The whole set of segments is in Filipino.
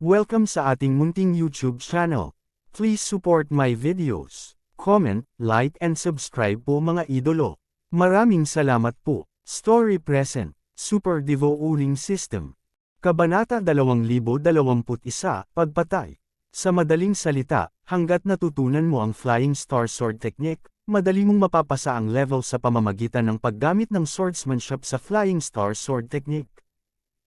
Welcome sa ating munting YouTube channel. Please support my videos. Comment, like and subscribe po mga idolo. Maraming salamat po. Story present. Super Devo Uling System. Kabanata 2021, Pagpatay. Sa madaling salita, hanggat natutunan mo ang Flying Star Sword Technique, madali mong mapapasa ang level sa pamamagitan ng paggamit ng swordsmanship sa Flying Star Sword Technique.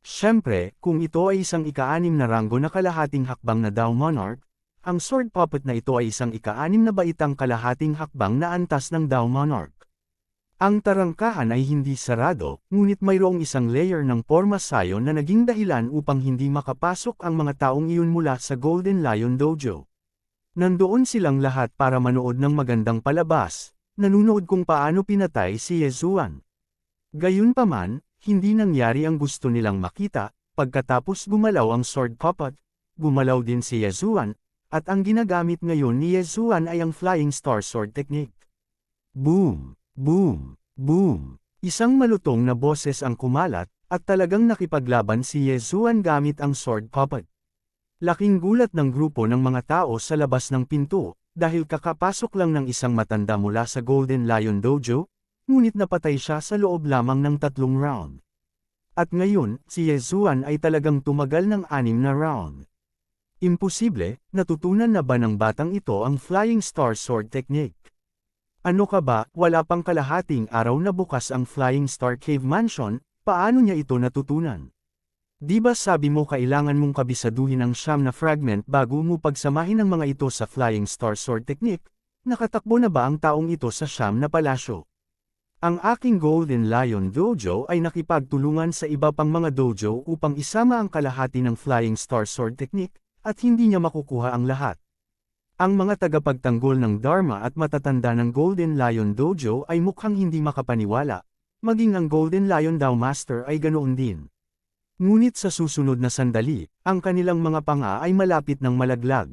Siyempre, kung ito ay isang ika-6 na ranggo na kalahating hakbang na Dao Monarch, ang sword puppet na ito ay isang ika-6 na baitang kalahating hakbang na antas ng Dao Monarch. Ang tarangkahan ay hindi sarado, ngunit mayroong isang layer ng porma sayon na naging dahilan upang hindi makapasok ang mga taong iyon mula sa Golden Lion Dojo. Nandoon silang lahat para manood ng magandang palabas, nanunood kung paano pinatay si Yezuan. Gayunpaman, hindi nangyari ang gusto nilang makita, pagkatapos gumalaw ang sword puppet, gumalaw din si Yezuan, at ang ginagamit ngayon ni Yezuan ay ang Flying Star Sword Technique. Boom! Boom! Boom! Isang malutong na boses ang kumalat, at talagang nakipaglaban si Yezuan gamit ang sword puppet. Laking gulat ng grupo ng mga tao sa labas ng pinto, dahil kakapasok lang ng isang matanda mula sa Golden Lion Dojo, ngunit napatay siya sa loob lamang ng 3 round. At ngayon, si Yezuan ay talagang tumagal ng 6 na round. Imposible, natutunan na ba ng batang ito ang Flying Star Sword Technique? Ano ka ba, wala pang kalahating araw na bukas ang Flying Star Cave Mansion, paano niya ito natutunan? Di ba sabi mo kailangan mong kabisaduhin ang 9 na fragment bago mo pagsamahin ang mga ito sa Flying Star Sword Technique? Nakatakbo na ba ang taong ito sa 9 na palasyo? Ang aking Golden Lion Dojo ay nakipagtulungan sa iba pang mga dojo upang isama ang kalahati ng Flying Star Sword Technique, at hindi niya makukuha ang lahat. Ang mga tagapagtanggol ng Dharma at matatanda ng Golden Lion Dojo ay mukhang hindi makapaniwala, maging ang Golden Lion Dao Master ay ganoon din. Ngunit sa susunod na sandali, ang kanilang mga panga ay malapit ng malaglag.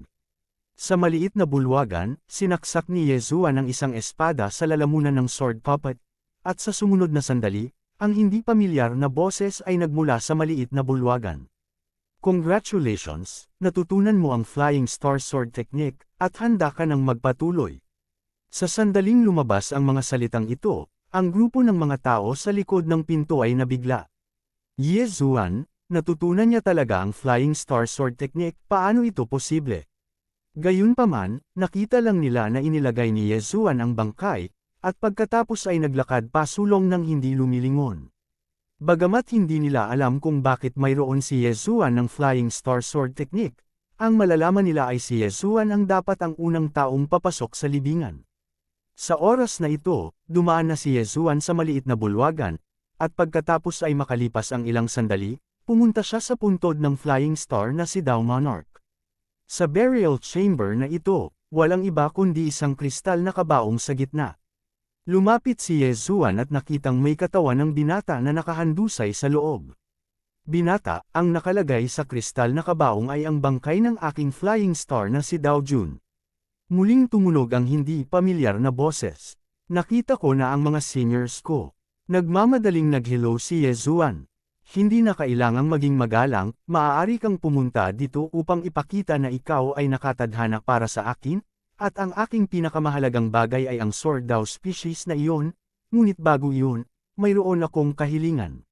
Sa maliit na bulwagan, sinaksak ni Yezuan ang isang espada sa lalamunan ng sword puppet, at sa sumunod na sandali, ang hindi pamilyar na boses ay nagmula sa maliit na bulwagan. Congratulations, natutunan mo ang Flying Star Sword Technique, at handa ka nang magpatuloy. Sa sandaling lumabas ang mga salitang ito, ang grupo ng mga tao sa likod ng pinto ay nabigla. Yezuan, natutunan niya talaga ang Flying Star Sword Technique, paano ito posible? Gayunpaman, nakita lang nila na inilagay ni Yezuan ang bangkay, at pagkatapos ay naglakad pasulong ng hindi lumilingon. Bagamat hindi nila alam kung bakit mayroon si Yezuan ng Flying Star Sword Technique, ang malalaman nila ay si Yezuan ang dapat ang unang taong papasok sa libingan. Sa oras na ito, dumaan na si Yezuan sa maliit na bulwagan, at pagkatapos ay makalipas ang ilang sandali, pumunta siya sa puntod ng Flying Star na si Dao Monarch. Sa burial chamber na ito, walang iba kundi isang kristal na kabaong sa gitna. Lumapit si Yezuan at nakitang may katawan ng binata na nakahandusay sa loob. Binata, ang nakalagay sa kristal na kabaong ay ang bangkay ng aking Flying Star na si Dao Jun. Muling tumunog ang hindi pamilyar na boses. Nakita ko na ang mga seniors ko. Nagmamadaling nag-hello si Yezuan. Hindi na kailangang maging magalang, maaari kang pumunta dito upang ipakita na ikaw ay nakatadhana para sa akin, at ang aking pinakamahalagang bagay ay ang sword Dao species na iyon, ngunit bago iyon, mayroon akong kahilingan.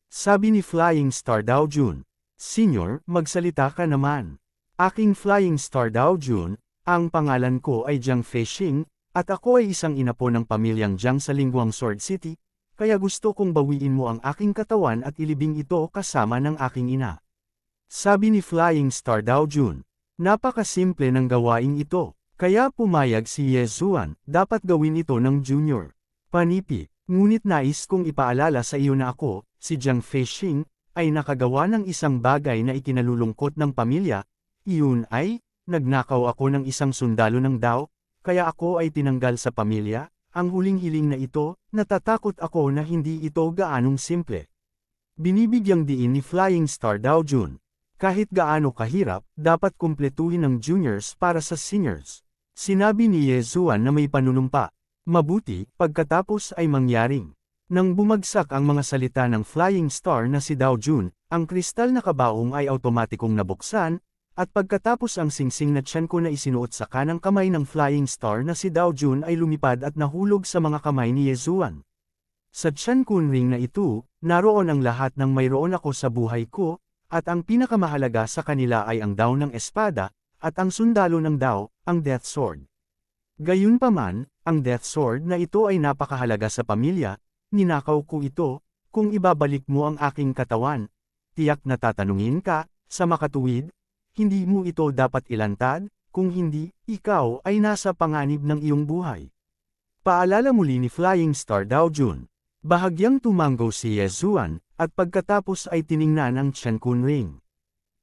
Sabi ni Flying Star Dao Jun, Senior, magsalita ka naman. Aking Flying Star Dao Jun, ang pangalan ko ay Jiang Feixing, at ako ay isang inapo ng pamilyang Jiang sa Lingguang Sword City, kaya gusto kong bawiin mo ang aking katawan at ilibing ito kasama ng aking ina. Sabi ni Flying Star Dao Jun, napakasimple ng gawaing ito. Kaya pumayag si Yezuan, dapat gawin ito ng junior. Panipi, ngunit nais kong ipaalala sa iyo na ako, si Jiang Feixing, ay nakagawa ng isang bagay na ikinalulungkot ng pamilya, iyon ay, nagnakaw ako ng isang sundalo ng Dao, kaya ako ay tinanggal sa pamilya, ang huling hiling na ito, natatakot ako na hindi ito gaanong simple. Binibigyang diin ni Flying Star Dao Jun. Kahit gaano kahirap, dapat kumpletuhin ng juniors para sa seniors. Sinabi ni Yezuan na may panunumpa. Mabuti, pagkatapos ay mangyaring. Nang bumagsak ang mga salita ng Flying Star na si Dao Jun, ang kristal na kabaong ay automatikong nabuksan, at pagkatapos ang singsing na tiyan ko na isinuot sa kanang kamay ng Flying Star na si Dao Jun ay lumipad at nahulog sa mga kamay ni Yezuan. Sa Tiyan Kun Ring na ito, naroon ang lahat ng mayroon ako sa buhay ko, at ang pinakamahalaga sa kanila ay ang Dao ng Espada, at ang sundalo ng Dao, ang Death Sword. Gayunpaman, ang Death Sword na ito ay napakahalaga sa pamilya, ninakaw ko ito, kung ibabalik mo ang aking katawan, tiyak na tatanungin ka, sa makatuwid, hindi mo ito dapat ilantad, kung hindi, ikaw ay nasa panganib ng iyong buhay. Paalala muli ni Flying Star Dao Jun. Bahagyang tumanggo si Yezuan, at pagkatapos ay tiningnan ang Tiyan Kun Ring.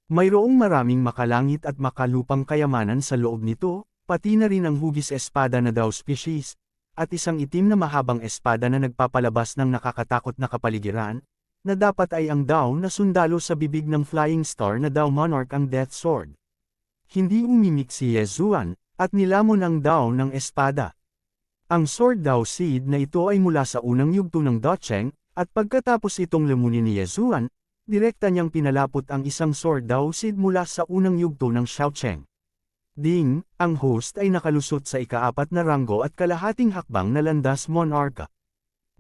Mayroong maraming makalangit at makalupang kayamanan sa loob nito, pati na rin ang hugis espada na Dao species, at isang itim na mahabang espada na nagpapalabas ng nakakatakot na kapaligiran, na dapat ay ang Dao na sundalo sa bibig ng Flying Star na Dao Monarch ang Death Sword. Hindi umimik si Yezuan, at nilamon ang Dao ng espada. Ang Sword Dao Seed na ito ay mula sa unang yugto ng Docheng, at pagkatapos itong lamunin ni Yezuan, direkta niyang pinalapot ang isang Sword Dao Seed mula sa unang yugto ng Xiaocheng. Ding, ang host ay nakalusot sa ika-4 na ranggo at kalahating hakbang na landas Monarca.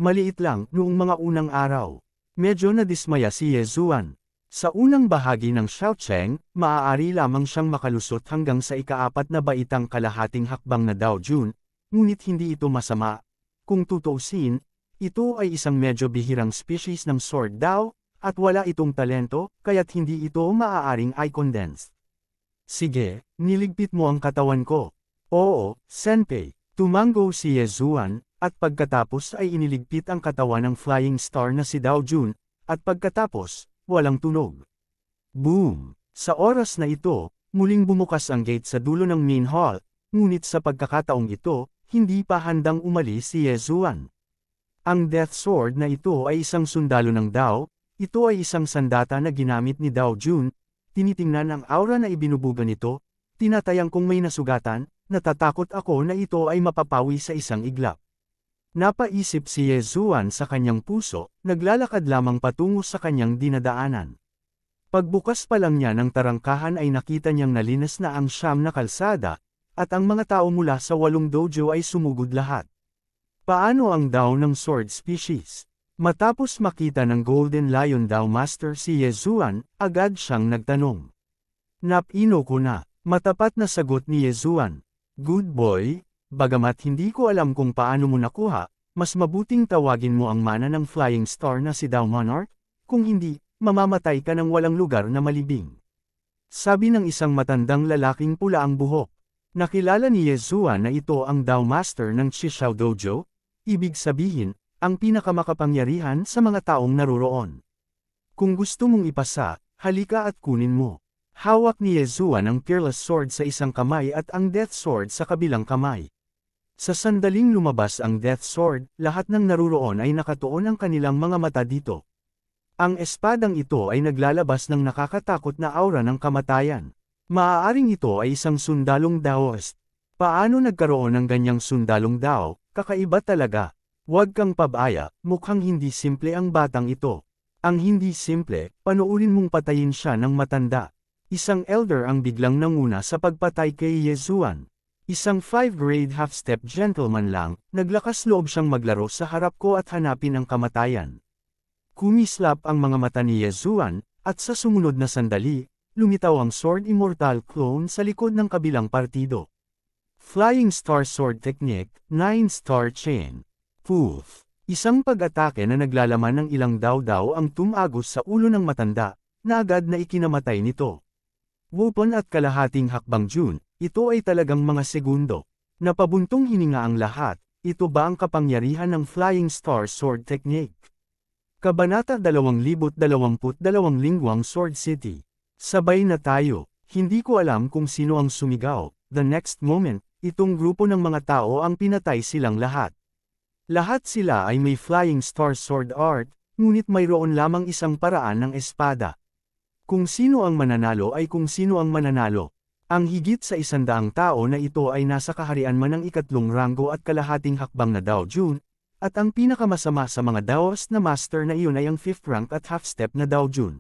Maliit lang noong mga unang araw. Medyo nadismaya si Yezuan. Sa unang bahagi ng Xiaocheng, maaari lamang siyang makalusot hanggang sa ika-4 na baitang kalahating hakbang na Dao Jun, ngunit hindi ito masama. Kung tutuusin, ito ay isang medyo bihirang species ng Sword Dao, at wala itong talento, kaya't hindi ito maaaring i-condense. Sige, niligpit mo ang katawan ko. Oo, Senpei. Tumanggo si Yezuan, at pagkatapos ay iniligpit ang katawan ng Flying Star na si Dao Jun, at pagkatapos, walang tunog. Boom! Sa oras na ito, muling bumukas ang gate sa dulo ng main hall, ngunit sa pagkakataong ito, hindi pa handang umalis si Yezuan. Ang Death Sword na ito ay isang sundalo ng Dao, ito ay isang sandata na ginamit ni Dao Jun, tinitingnan ang aura na ibinubuga nito, tinatayang kung may nasugatan, natatakot ako na ito ay mapapawi sa isang iglap. Napaisip si Yezuan sa kanyang puso, naglalakad lamang patungo sa kanyang dinadaanan. Pagbukas pa lang niya ng tarangkahan ay nakita niyang nalinas na ang siyam na kalsada, at ang mga tao mula sa 8 dojo ay sumugod lahat. Paano ang Dao ng Sword species? Matapos makita ng Golden Lion Dao Master si Yezuan, agad siyang nagtanong. Napino ko na, matapat na sagot ni Yezuan. Good boy. Bagamat hindi ko alam kung paano mo nakuha, mas mabuting tawagin mo ang mana ng Flying Star na si Dao Monarch, kung hindi, mamamatay ka ng walang lugar na malibing. Sabi ng isang matandang lalaking pula ang buhok. Nakilala ni Yezuan na ito ang Dao Master ng Chixiao Dojo, ibig sabihin, ang pinakamakapangyarihan sa mga taong naroroon. Kung gusto mong ipasa, halika at kunin mo. Hawak ni Yezuan ang Peerless Sword sa isang kamay at ang Death Sword sa kabilang kamay. Sa sandaling lumabas ang Death Sword, lahat ng naroroon ay nakatuon ang kanilang mga mata dito. Ang espadang ito ay naglalabas ng nakakatakot na aura ng kamatayan. Maaaring ito ay isang sundalong Daoist. Paano nagkaroon ng ganyang sundalong Dao? Kakaiba talaga. Huwag kang pabaya, mukhang hindi simple ang batang ito. Ang hindi simple, panuurin mong patayin siya ng matanda. Isang elder ang biglang nanguna sa pagpatay kay Yezuan. Isang 5th-grade half-step gentleman lang, naglakas loob siyang maglaro sa harap ko at hanapin ang kamatayan. Kumislap ang mga mata ni Yezuan, at sa sumunod na sandali, lumitaw ang Sword Immortal clone sa likod ng kabilang partido. Flying Star Sword Technique, 9-star chain. Poof! Isang pag-atake na naglalaman ng ilang daw-daw ang tumagos sa ulo ng matanda, na agad na ikinamatay nito. Wupon at kalahating hakbang Jun, ito ay talagang mga segundo. Napabuntong hininga ang lahat, ito ba ang kapangyarihan ng Flying Star Sword Technique? Kabanata 2022 Lingguang Sword City. Sabay na tayo, hindi ko alam kung sino ang sumigaw, the next moment, itong grupo ng mga tao ang pinatay silang lahat. Lahat sila ay may Flying Star Sword art, ngunit mayroon lamang isang paraan ng espada. Kung sino ang mananalo ay kung sino ang mananalo. Ang higit sa 100 tao na ito ay nasa kaharian man ng 3 ranggo at kalahating hakbang na Dao Jun, at ang pinakamasama sa mga Daoist na master na iyon ay ang 5th rank at half-step na Dao Jun.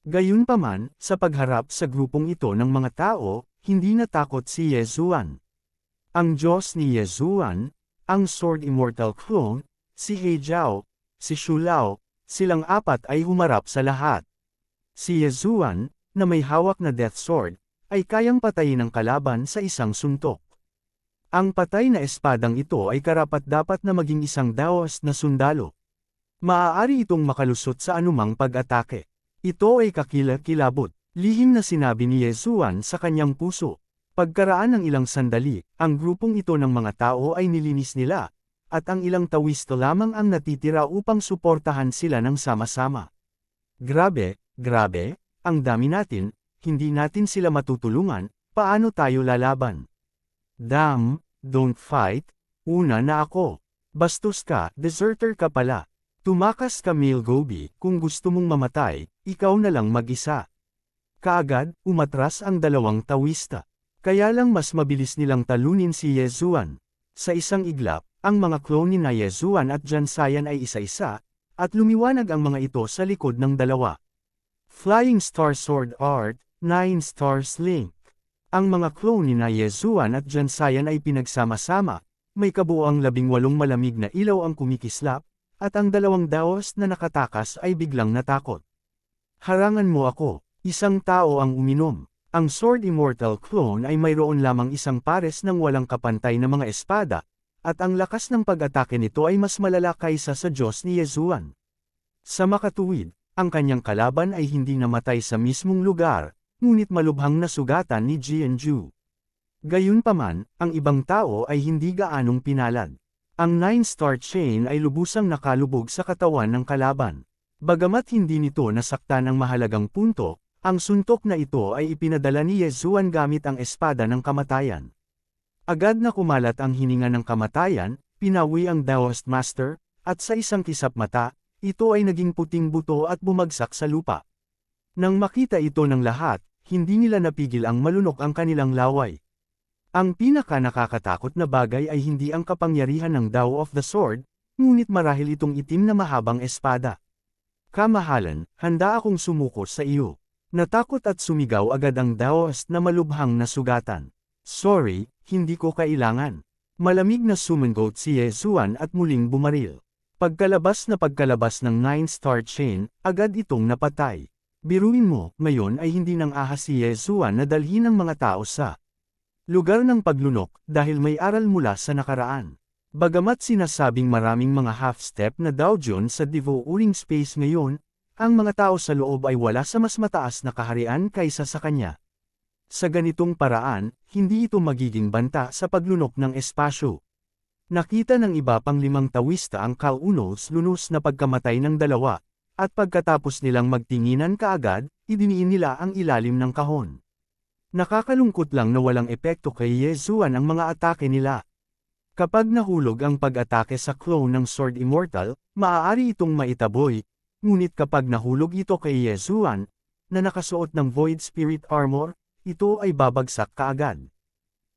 Gayunpaman, sa pagharap sa grupong ito ng mga tao, hindi natakot si Yezuan. Ang Diyos ni Yezuan, ang Sword Immortal Clone, si He Jiao, si Shu Lao, silang apat ay humarap sa lahat. Si Yezuan, na may hawak na Death Sword, ay kayang patayin ang kalaban sa isang suntok. Ang patay na espadang ito ay karapat-dapat na maging isang Daoist na sundalo. Maaari itong makalusot sa anumang pag-atake. Ito ay kakilakilabot, lihim na sinabi ni Yezuan sa kanyang puso. Pagkaraan ng ilang sandali, ang grupong ito ng mga tao ay nilinis nila, at ang ilang tawisto lamang ang natitira upang suportahan sila ng sama-sama. Grabe, ang dami natin, hindi natin sila matutulungan, paano tayo lalaban? Don't fight, una na ako. Bastos ka, deserter ka pala. Tumakas ka Milgobi, kung gusto mong mamatay, ikaw na lang mag-isa. Kaagad, umatras ang dalawang tawista. Kaya lang mas mabilis nilang talunin si Yezuan. Sa isang iglap, ang mga clone ni Yezuan at Jansayan ay isa-isa, at lumiwanag ang mga ito sa likod ng dalawa. Flying Star Sword Art, 9 Stars Link. Ang mga clone ni Yezuan at Jansayan ay pinagsama-sama, may kabuoang 18 malamig na ilaw ang kumikislap, at ang dalawang Daoist na nakatakas ay biglang natakot. Harangan mo ako, isang tao ang uminom. Ang Sword Immortal Clone ay mayroon lamang isang pares ng walang kapantay na mga espada, at ang lakas ng pag-atake nito ay mas malala kaysa sa Diyos ni Yezuan. Sa makatuwid, ang kanyang kalaban ay hindi namatay sa mismong lugar, ngunit malubhang nasugatan ni Jianju. Gayunpaman, ang ibang tao ay hindi gaanong pinalad. Ang 9-star chain ay lubusang nakalubog sa katawan ng kalaban. Bagamat hindi nito nasaktan ang mahalagang punto, ang suntok na ito ay ipinadala ni Yezuan gamit ang espada ng kamatayan. Agad na kumalat ang hininga ng kamatayan, pinawi ang Daoist Master, at sa isang kisap mata, ito ay naging puting buto at bumagsak sa lupa. Nang makita ito ng lahat, hindi nila napigil ang malunok ang kanilang laway. Ang pinaka-nakakatakot na bagay ay hindi ang kapangyarihan ng Dao of the Sword, ngunit marahil itong itim na mahabang espada. Kamahalan, handa akong sumuko sa iyo. Natakot at sumigaw agad ang Daoist na malubhang nasugatan. Sorry, hindi ko kailangan. Malamig na sumangot si Yezuan at muling bumaril. Pagkalabas ng 9-star chain, agad itong napatay. Biruin mo, ngayon ay hindi nang ahas si Yezuan na dalhin ang mga tao sa lugar ng paglunok, dahil may aral mula sa nakaraan. Bagamat sinasabing maraming mga half-step na Daojon sa devouring space ngayon, ang mga tao sa loob ay wala sa mas mataas na kaharian kaysa sa kanya. Sa ganitong paraan, hindi ito magiging banta sa paglunok ng espasyo. Nakita ng iba pang 5 tawista ang kaunos-lunos na pagkamatay ng dalawa, at pagkatapos nilang magtinginan kaagad, idiniin nila ang ilalim ng kahon. Nakakalungkot lang na walang epekto kay Yezuan ang mga atake nila. Kapag nahulog ang pag-atake sa clone ng Sword Immortal, maaari itong maitaboy, ngunit kapag nahulog ito kay Yezuan, na nakasuot ng Void Spirit Armor, ito ay babagsak kaagad.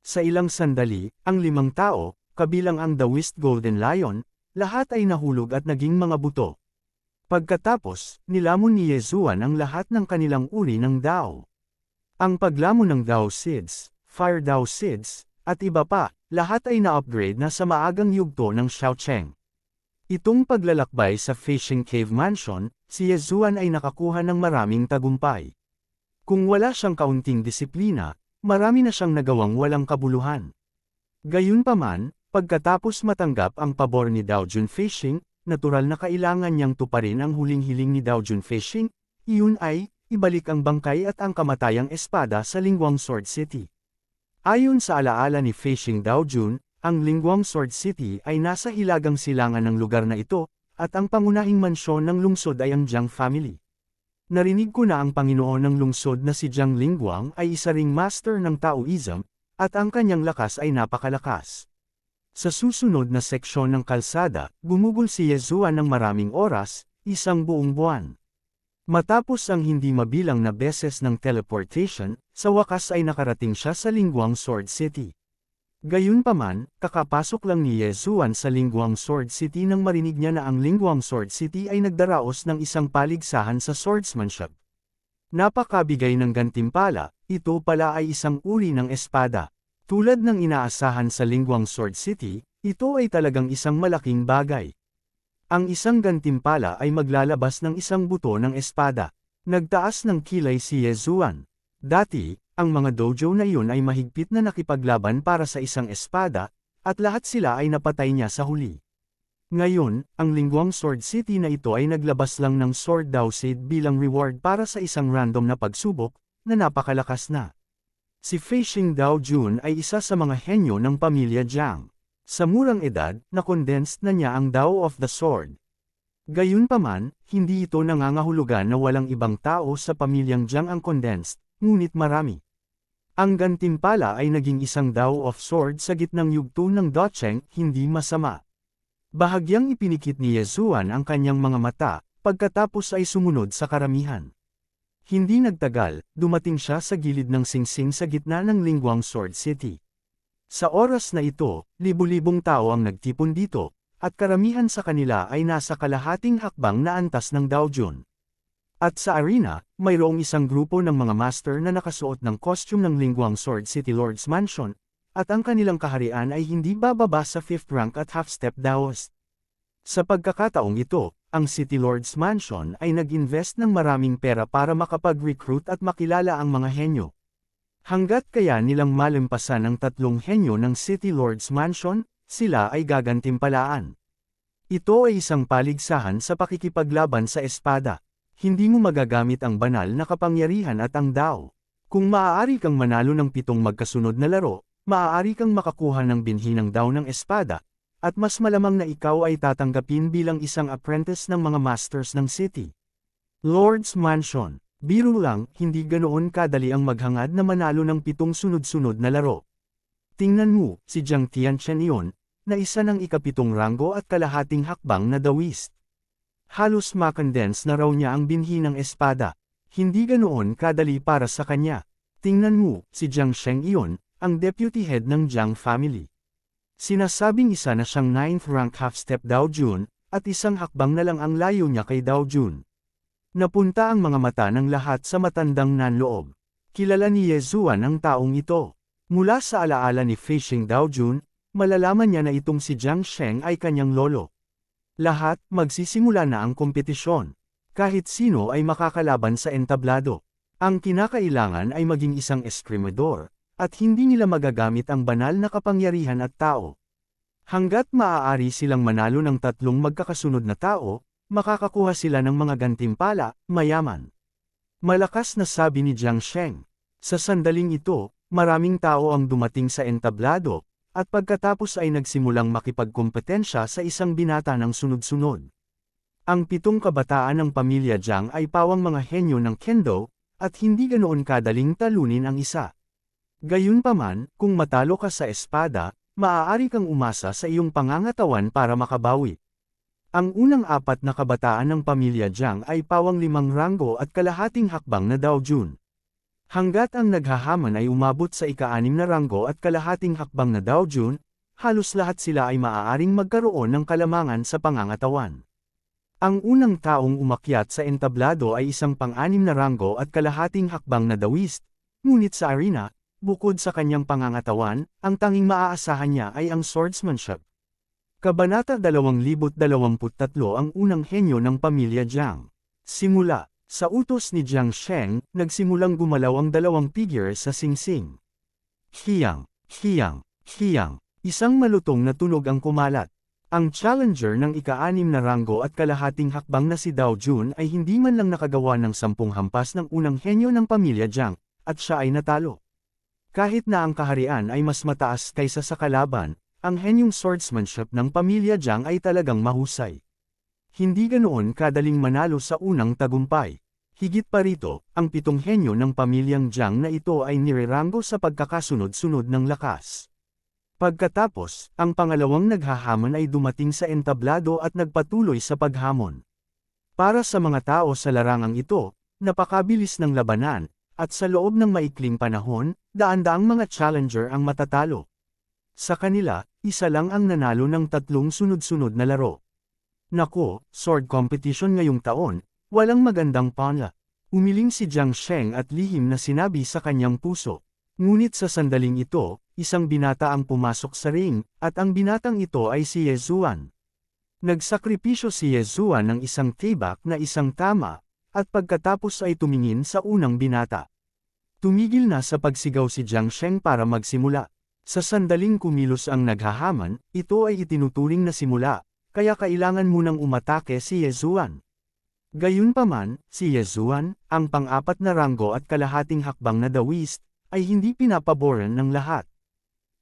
Sa ilang sandali, ang 5 tao, kabilang ang Daoist Golden Lion, lahat ay nahulog at naging mga buto. Pagkatapos, nilamon ni Yezuan ang lahat ng kanilang uri ng Dao. Ang paglamon ng Dao Seeds, Fire Dao Seeds, at iba pa, lahat ay na-upgrade na sa maagang yugto ng Xiaocheng. Itong paglalakbay sa Fishing Cave Mansion, si Yezuan ay nakakuha ng maraming tagumpay. Kung wala siyang kaunting disiplina, marami na siyang nagawang walang kabuluhan. Gayunpaman, pagkatapos matanggap ang pabor ni Daojun Fishing, natural na kailangan niyang tuparin ang huling hiling ni Daojun Fishing, iyon ay, ibalik ang bangkay at ang kamatayang espada sa Lingguang Sword City. Ayon sa alaala ni Fishing Daojun, ang Lingguang Sword City ay nasa hilagang silangan ng lugar na ito, at ang pangunahing mansyon ng lungsod ay ang Jiang family. Narinig ko na ang Panginoon ng lungsod na si Jiang Lingguang ay isa ring master ng Taoism, at ang kanyang lakas ay napakalakas. Sa susunod na seksyon ng kalsada, gumugol si Yezuan ng maraming oras, isang buong buwan. Matapos ang hindi mabilang na beses ng teleportation, sa wakas ay nakarating siya sa Lingguang Sword City. Gayunpaman, kakapasok lang ni Yezuan sa Lingguang Sword City nang marinig niya na ang Lingguang Sword City ay nagdaraos ng isang paligsahan sa swordsmanship. Napakabigay ng gantimpala, ito pala ay isang uri ng espada. Tulad ng inaasahan sa Lingguang Sword City, ito ay talagang isang malaking bagay. Ang isang gantimpala ay maglalabas ng isang buto ng espada. Nagtaas ng kilay si Yezuan. Dati, ang mga dojo na iyon ay mahigpit na nakipaglaban para sa isang espada, at lahat sila ay napatay niya sa huli. Ngayon, ang Lingguang Sword City na ito ay naglabas lang ng Sword Dowseed bilang reward para sa isang random na pagsubok, na napakalakas na. Si Feishing Daojun ay isa sa mga henyo ng pamilya Jiang. Sa murang edad, na-condensed na niya ang Dao of the Sword. Gayunpaman, hindi ito nangangahulugan na walang ibang tao sa pamilyang Jiang ang condensed, ngunit marami. Ang gantimpala ay naging isang Dao of Sword sa gitnang yugto ng Docheng, hindi masama. Bahagyang ipinikit ni Yezuan ang kanyang mga mata, pagkatapos ay sumunod sa karamihan. Hindi nagtagal, dumating siya sa gilid ng singsing sa gitna ng Lingguang Sword City. Sa oras na ito, libu-libong tao ang nagtipon dito, at karamihan sa kanila ay nasa kalahating hakbang na antas ng Daojun. At sa arena, mayroong isang grupo ng mga master na nakasuot ng costume ng Lingguang Sword City Lord's Mansion, at ang kanilang kaharian ay hindi bababa sa 5th rank at half-step Daoist. Sa pagkakataong ito, ang City Lord's Mansion ay nag-invest ng maraming pera para makapag-recruit at makilala ang mga henyo. Hanggat kaya nilang malampasan ang 3 henyo ng City Lord's Mansion, sila ay gagantimpalaan. Ito ay isang paligsahan sa pakikipaglaban sa espada. Hindi mo magagamit ang banal na kapangyarihan at ang Dao. Kung maaari kang manalo ng 7 magkasunod na laro, maaari kang makakuha ng binhi ng Dao ng espada, at mas malamang na ikaw ay tatanggapin bilang isang apprentice ng mga masters ng city. Lord's Mansion. Biro lang, hindi ganoon kadali ang maghangad na manalo ng 7 sunod-sunod na laro. Tingnan mo, si Jiang Tianchen iyon, na isa ng ika-7 ranggo at kalahating hakbang na Daoist. Halos makondense na raw niya ang binhi ng espada. Hindi ganoon kadali para sa kanya. Tingnan mo, si Jiang Sheng iyon, ang deputy head ng Jiang family. Sinasabing isa na siyang 9th rank half-step Daojun, at isang hakbang na lang ang layo niya kay Daojun. Napunta ang mga mata ng lahat sa matandang nanloob. Kilala ni Yezuan ang taong ito. Mula sa alaala ni Feishing Daojun, malalaman niya na itong si Jiang Sheng ay kanyang lolo. Lahat, magsisimula na ang kompetisyon. Kahit sino ay makakalaban sa entablado. Ang kinakailangan ay maging isang eskrimador, at hindi nila magagamit ang banal na kapangyarihan at tao. Hanggat maaari silang manalo ng 3 magkakasunod na tao, makakakuha sila ng mga gantimpala, mayaman. Malakas na sabi ni Jiang Sheng. Sa sandaling ito, maraming tao ang dumating sa entablado, at pagkatapos ay nagsimulang makipagkompetensya sa isang binata ng sunod-sunod. Ang 7 kabataan ng pamilya Jiang ay pawang mga henyo ng kendo, at hindi ganoon kadaling talunin ang isa. Gayunpaman, kung matalo ka sa espada, maaari kang umasa sa iyong pangangatawan para makabawi. Ang unang 4 na kabataan ng pamilya Jiang ay pawang 5 ranggo at kalahating hakbang na Daojun. Hanggat ang naghahaman ay umabot sa ika-6 na ranggo at kalahating hakbang na Daojun, halos lahat sila ay maaaring magkaroon ng kalamangan sa pangangatawan. Ang unang taong umakyat sa entablado ay isang pang-6 na ranggo at kalahating hakbang na Daoist, ngunit sa arena, bukod sa kanyang pangangatawan, ang tanging maaasahan niya ay ang swordsmanship. Kabanata 2023 ang unang henyo ng pamilya Jiang. Simula. Sa utos ni Jiang Sheng, nagsimulang gumalaw ang 2 figure sa singsing. Hiyang, hiyang, hiyang. Isang malutong na tunog ang kumalat. Ang challenger ng ika-6 na ranggo at kalahating hakbang na si Daojun ay hindi man lang nakagawa ng 10 hampas ng unang henyo ng pamilya Jiang, at siya ay natalo. Kahit na ang kaharian ay mas mataas kaysa sa kalaban, ang henyong swordsmanship ng pamilya Jiang ay talagang mahusay. Hindi ganoon kadaling manalo sa unang tagumpay. Higit pa rito, ang 7 henyo ng pamilyang Jiang na ito ay nireranggo sa pagkakasunod-sunod ng lakas. Pagkatapos, ang pangalawang naghahamon ay dumating sa entablado at nagpatuloy sa paghamon. Para sa mga tao sa larangang ito, napakabilis ng labanan, at sa loob ng maikling panahon, daan-daang mga challenger ang matatalo. Sa kanila, isa lang ang nanalo ng 3 sunod-sunod na laro. Nako, sword competition ngayong taon, walang magandang pala. Umiling si Jiang Sheng at lihim na sinabi sa kanyang puso. Ngunit sa sandaling ito, isang binata ang pumasok sa ring, at ang binatang ito ay si Ye Zuan. Nagsakripisyo si Ye Zuan ng isang tibak na isang tama, at pagkatapos ay tumingin sa unang binata. Tumigil na sa pagsigaw si Jiang Sheng para magsimula. Sa sandaling kumilos ang naghahaman, ito ay itinuturing na simula, kaya kailangan munang umatake si Ye Zuan. Gayunpaman, si Ye Zuan, ang pang-apat na ranggo at kalahating hakbang na Daoist, ay hindi pinapaboran ng lahat.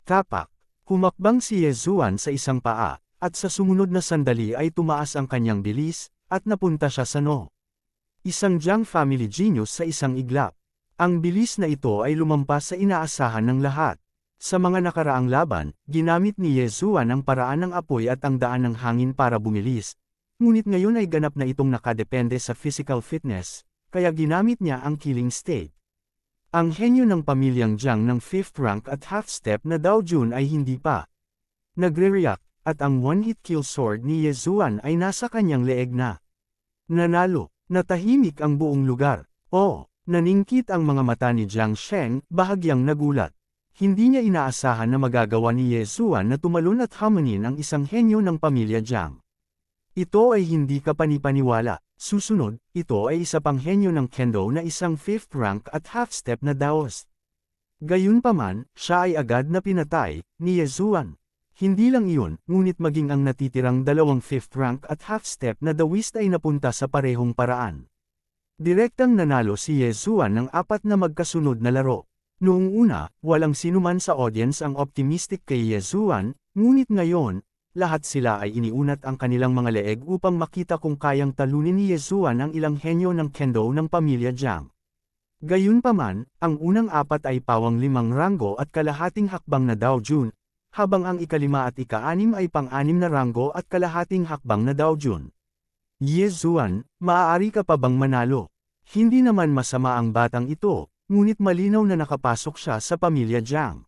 Tapak, humakbang si Ye Zuan sa isang paa, at sa sumunod na sandali ay tumaas ang kanyang bilis, at napunta siya sa No. Isang Jiang family genius sa isang iglap. Ang bilis na ito ay lumampas sa inaasahan ng lahat. Sa mga nakaraang laban, ginamit ni Ye Zuan ang paraan ng apoy at ang daan ng hangin para bumilis. Ngunit ngayon ay ganap na itong nakadepende sa physical fitness, kaya ginamit niya ang killing state. Ang henyo ng pamilyang Jiang ng 5th rank at half-step na Dao Jun ay hindi pa nagre-react, at ang one-hit kill sword ni Ye Zuan ay nasa kanyang leeg na. Nanalo, natahimik ang buong lugar. Naningkit ang mga mata ni Jiang Sheng, bahagyang nagulat. Hindi niya inaasahan na magagawa ni Ye Zuan na tumalon at hamanin ang isang henyo ng pamilya Jiang. Ito ay hindi kapanipaniwala. Susunod, ito ay isa pang henyo ng Kendo na isang 5th rank at half-step na Daoist. Gayunpaman, siya ay agad na pinatay ni Ye Zuan. Hindi lang iyon, ngunit maging ang natitirang dalawang 5th rank at half-step na Daoist ay napunta sa parehong paraan. Direktang nanalo si Ye Zuan ng 4 na magkasunod na laro. Noong una, walang sinuman sa audience ang optimistic kay Ye Zuan, ngunit ngayon, lahat sila ay iniunat ang kanilang mga leeg upang makita kung kayang talunin ni Ye Zuan ang ilang henyo ng Kendo ng pamilya Jiang. Gayunpaman, ang unang 4 ay pawang 5 ranggo at kalahating hakbang na Dao Jun, habang ang ika-5 at ika-6 ay pang-6 na ranggo at kalahating hakbang na Dao Jun. Ye Zuan, maaari ka pa bang manalo? Hindi naman masama ang batang ito, ngunit malinaw na nakapasok siya sa pamilya Jiang.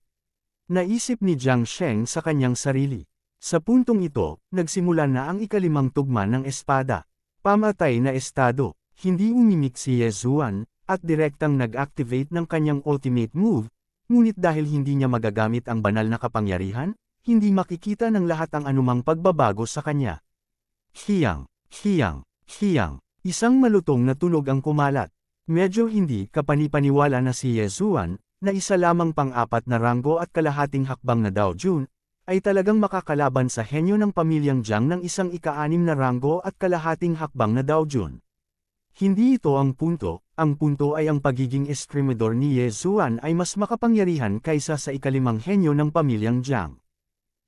Naisip ni Jiang Sheng sa kanyang sarili. Sa puntong ito, nagsimula na ang ika-5 tugma ng espada. Pamatay na estado, hindi umimik si Ye Zuan, at direktang nag-activate ng kanyang ultimate move, ngunit dahil hindi niya magagamit ang banal na kapangyarihan, hindi makikita ng lahat ang anumang pagbabago sa kanya. Hiyang, hiyang, hiyang, isang malutong na tunog ang kumalat. Medyo hindi kapanipaniwala na si Ye Zuan, na isa lamang pang-4 na ranggo at kalahating hakbang na Dao Jun, ay talagang makakalaban sa henyo ng pamilyang Jiang ng isang ika-6 na ranggo at kalahating hakbang na Dao Jun. Hindi ito ang punto ay ang pagiging estremador ni Ye Zuan ay mas makapangyarihan kaysa sa ika-5 henyo ng pamilyang Jiang.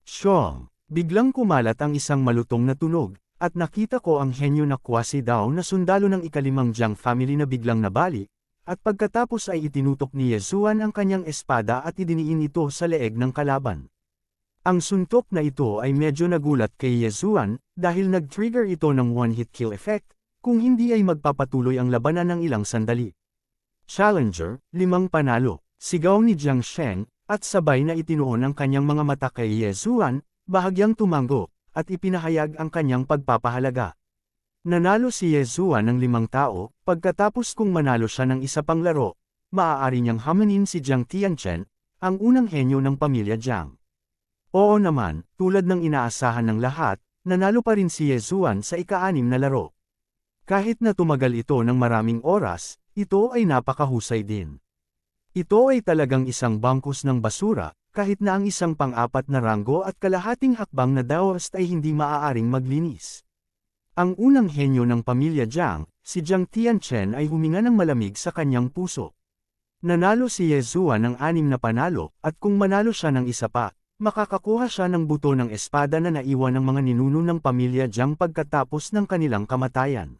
Shong! Biglang kumalat ang isang malutong na tunog, at nakita ko ang henyo na Quasi Dao na sundalo ng ika-5 Jiang family na biglang nabali, at pagkatapos ay itinutok ni Ye Zuan ang kanyang espada at idiniin ito sa leeg ng kalaban. Ang suntok na ito ay medyo nagulat kay Ye Zuan, dahil nag-trigger ito ng one-hit kill effect, kung hindi ay magpapatuloy ang labanan ng ilang sandali. Challenger, 5 panalo, sigaw ni Jiang Sheng, at sabay na itinuon ang kanyang mga mata kay Ye Zuan, bahagyang tumango, at ipinahayag ang kanyang pagpapahalaga. Nanalo si Ye Zuan ng 5 tao, pagkatapos kung manalo siya ng isa pang laro, maaari niyang hamanin si Jiang Tianchen, ang unang henyo ng pamilya Jiang. Oo naman, tulad ng inaasahan ng lahat, nanalo pa rin si Ye Zuan sa ika-6 na laro. Kahit na tumagal ito ng maraming oras, ito ay napakahusay din. Ito ay talagang isang bangkus ng basura, kahit na ang isang pang-4 na ranggo at kalahating hakbang na Daoist ay hindi maaaring maglinis. Ang unang henyo ng pamilya Jiang, si Jiang Tianchen ay huminga ng malamig sa kanyang puso. Nanalo si Ye Zuan ng 6 na panalo, at kung manalo siya ng isa pa, makakakuha siya ng buto ng espada na naiwan ng mga ninuno ng pamilya Jiang pagkatapos ng kanilang kamatayan.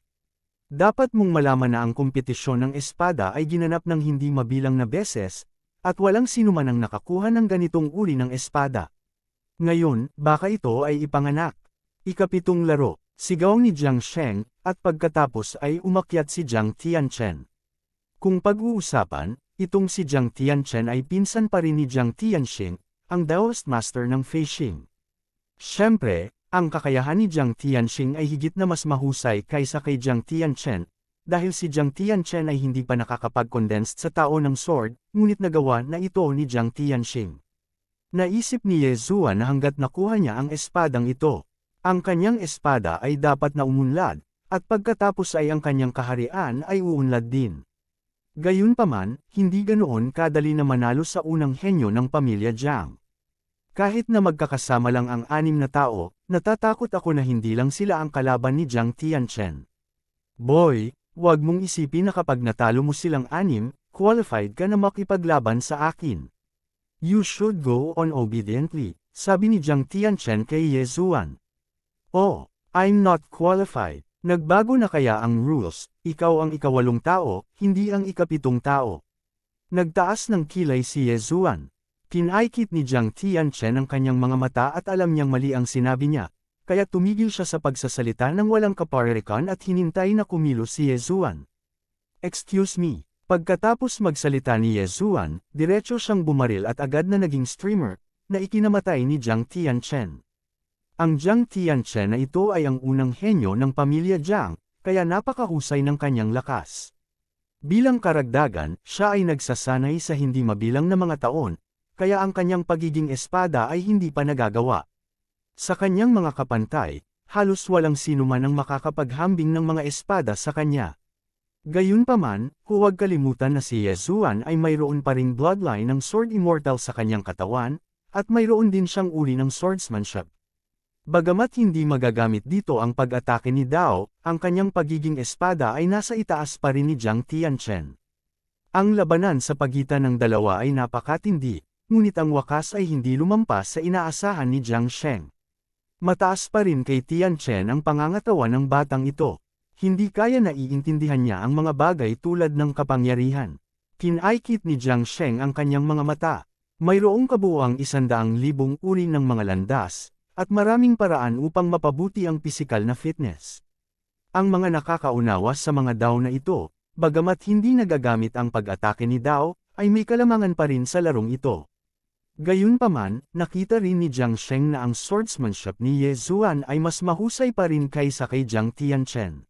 Dapat mong malaman na ang kompetisyon ng espada ay ginanap ng hindi mabilang na beses, at walang sinuman ang nakakuha ng ganitong uri ng espada. Ngayon, baka ito ay ipanganak. Ika-7 laro, sigaw ni Jiang Sheng, at pagkatapos ay umakyat si Jiang Tianchen. Kung pag-uusapan, itong si Jiang Tianchen ay pinsan pa rin ni Jiang Tianxing, ang Daoist Master ng Fei Xing. Siyempre, ang kakayahan ni Jiang Tianxing ay higit na mas mahusay kaysa kay Jiang Tianchen, dahil si Jiang Tianchen ay hindi pa nakakapag-condensed sa tao ng sword, ngunit nagawa na ito ni Jiang Tianxing. Naisip ni Ye Zuan na hanggat nakuha niya ang espadang ito, ang kanyang espada ay dapat na umunlad, at pagkatapos ay ang kanyang kaharian ay uunlad din. Gayunpaman, hindi ganoon kadali na manalo sa unang henyo ng pamilya Jiang. Kahit na magkakasama lang ang 6 na tao, natatakot ako na hindi lang sila ang kalaban ni Jiang Tianchen. Boy, huwag mong isipin na kapag natalo mo silang 6, qualified ka na makipaglaban sa akin. You should go on obediently, sabi ni Jiang Tianchen kay Ye Zuan. Oh, I'm not qualified. Nagbago na kaya ang rules, ikaw ang ika-8 tao, hindi ang ika-7 tao. Nagtaas ng kilay si Ye Zuan. Pinaikit ni Jiang Tianchen ang kanyang mga mata at alam niyang mali ang sinabi niya, kaya tumigil siya sa pagsasalita ng walang kaparirikan at hinintay na kumilos si Ye Zuan. Excuse me. Pagkatapos magsalita ni Ye Zuan, diretso siyang bumaril at agad na naging streamer, na ikinamatay ni Jiang Tianchen. Ang Jiang Tianchen na ito ay ang unang henyo ng pamilya Jiang, kaya napakahusay ng kanyang lakas. Bilang karagdagan, siya ay nagsasanay sa hindi mabilang na mga taon, kaya ang kanyang pagiging espada ay hindi pa nagagawa. Sa kanyang mga kapantay, halos walang sino man ang makakapaghambing ng mga espada sa kanya. Gayunpaman, huwag kalimutan na si Ye Zuan ay mayroon pa ring bloodline ng sword immortal sa kanyang katawan, at mayroon din siyang uri ng swordsmanship. Bagamat hindi magagamit dito ang pag-atake ni Dao, ang kanyang pagiging espada ay nasa itaas pa rin ni Jiang Tianchen. Ang labanan sa pagitan ng dalawa ay napakatindi, ngunit ang wakas ay hindi lumampas sa inaasahan ni Jiang Sheng. Mataas pa rin kay Tianchen ang pangangatawan ng batang ito. Hindi kaya naiintindihan niya ang mga bagay tulad ng kapangyarihan. Pinaikit ni Jiang Sheng ang kanyang mga mata. Mayroong kabuuang 100,000 uri ng mga landas, at maraming paraan upang mapabuti ang pisikal na fitness. Ang mga nakakaunawa sa mga Dao na ito, bagamat hindi nagagamit ang pag-atake ni Dao, ay may kalamangan pa rin sa larong ito. Gayunpaman, nakita rin ni Jiang Sheng na ang swordsmanship ni Ye Zuan ay mas mahusay pa rin kaysa kay Jiang Tianchen.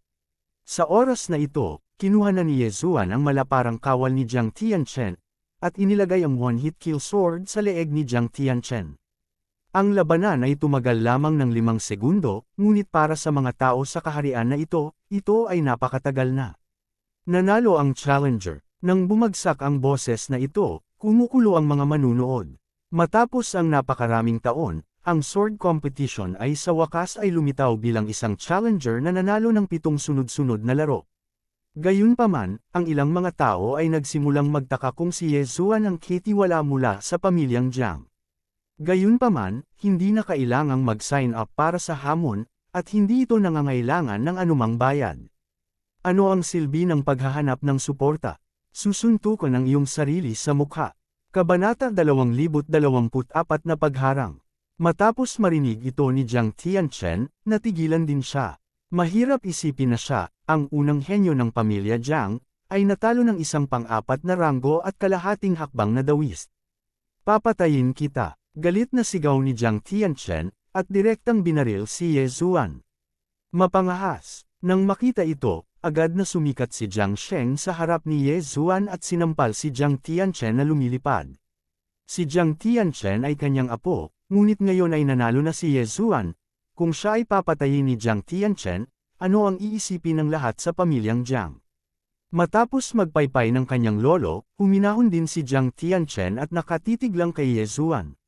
Sa oras na ito, kinuha na ni Ye Zuan ang malaparang kawal ni Jiang Tianchen, at inilagay ang one-hit kill sword sa leeg ni Jiang Tianchen. Ang labanan ay tumagal lamang ng 5 segundo, ngunit para sa mga tao sa kaharian na ito ay napakatagal na. Nanalo ang challenger. Nang bumagsak ang boses na ito, kumukulo ang mga manunood. Matapos ang napakaraming taon, ang sword competition ay sa wakas ay lumitaw bilang isang challenger na nanalo ng 7 sunod-sunod na laro. Gayunpaman, ang ilang mga tao ay nagsimulang magtaka kung si Ye Zuan ang kitiwala mula sa pamilyang Jiang. Gayunpaman, hindi na kailangang mag-sign up para sa hamon, at hindi ito nangangailangan ng anumang bayad. Ano ang silbi ng paghahanap ng suporta? Susuntukan ang iyong sarili sa mukha. Kabanata 2024 na pagharang. Matapos marinig ito ni Jiang Tianchen, natigilan din siya. Mahirap isipin na siya, ang unang henyo ng pamilya Jiang, ay natalo ng isang pang-4 na ranggo at kalahating hakbang na dawis. Papatayin kita. Galit na sigaw ni Jiang Tianchen, at direktang binaril si Ye Zuan. Mapangahas. Nang makita ito, agad na sumikat si Jiang Sheng sa harap ni Ye Zuan at sinampal si Jiang Tianchen na lumilipad. Si Jiang Tianchen ay kanyang apo, ngunit ngayon ay nanalo na si Ye Zuan. Kung siya ay papatayin ni Jiang Tianchen, ano ang iisipin ng lahat sa pamilyang Jiang? Matapos magpaypay ng kanyang lolo, huminahon din si Jiang Tianchen at nakatitig lang kay Ye Zuan.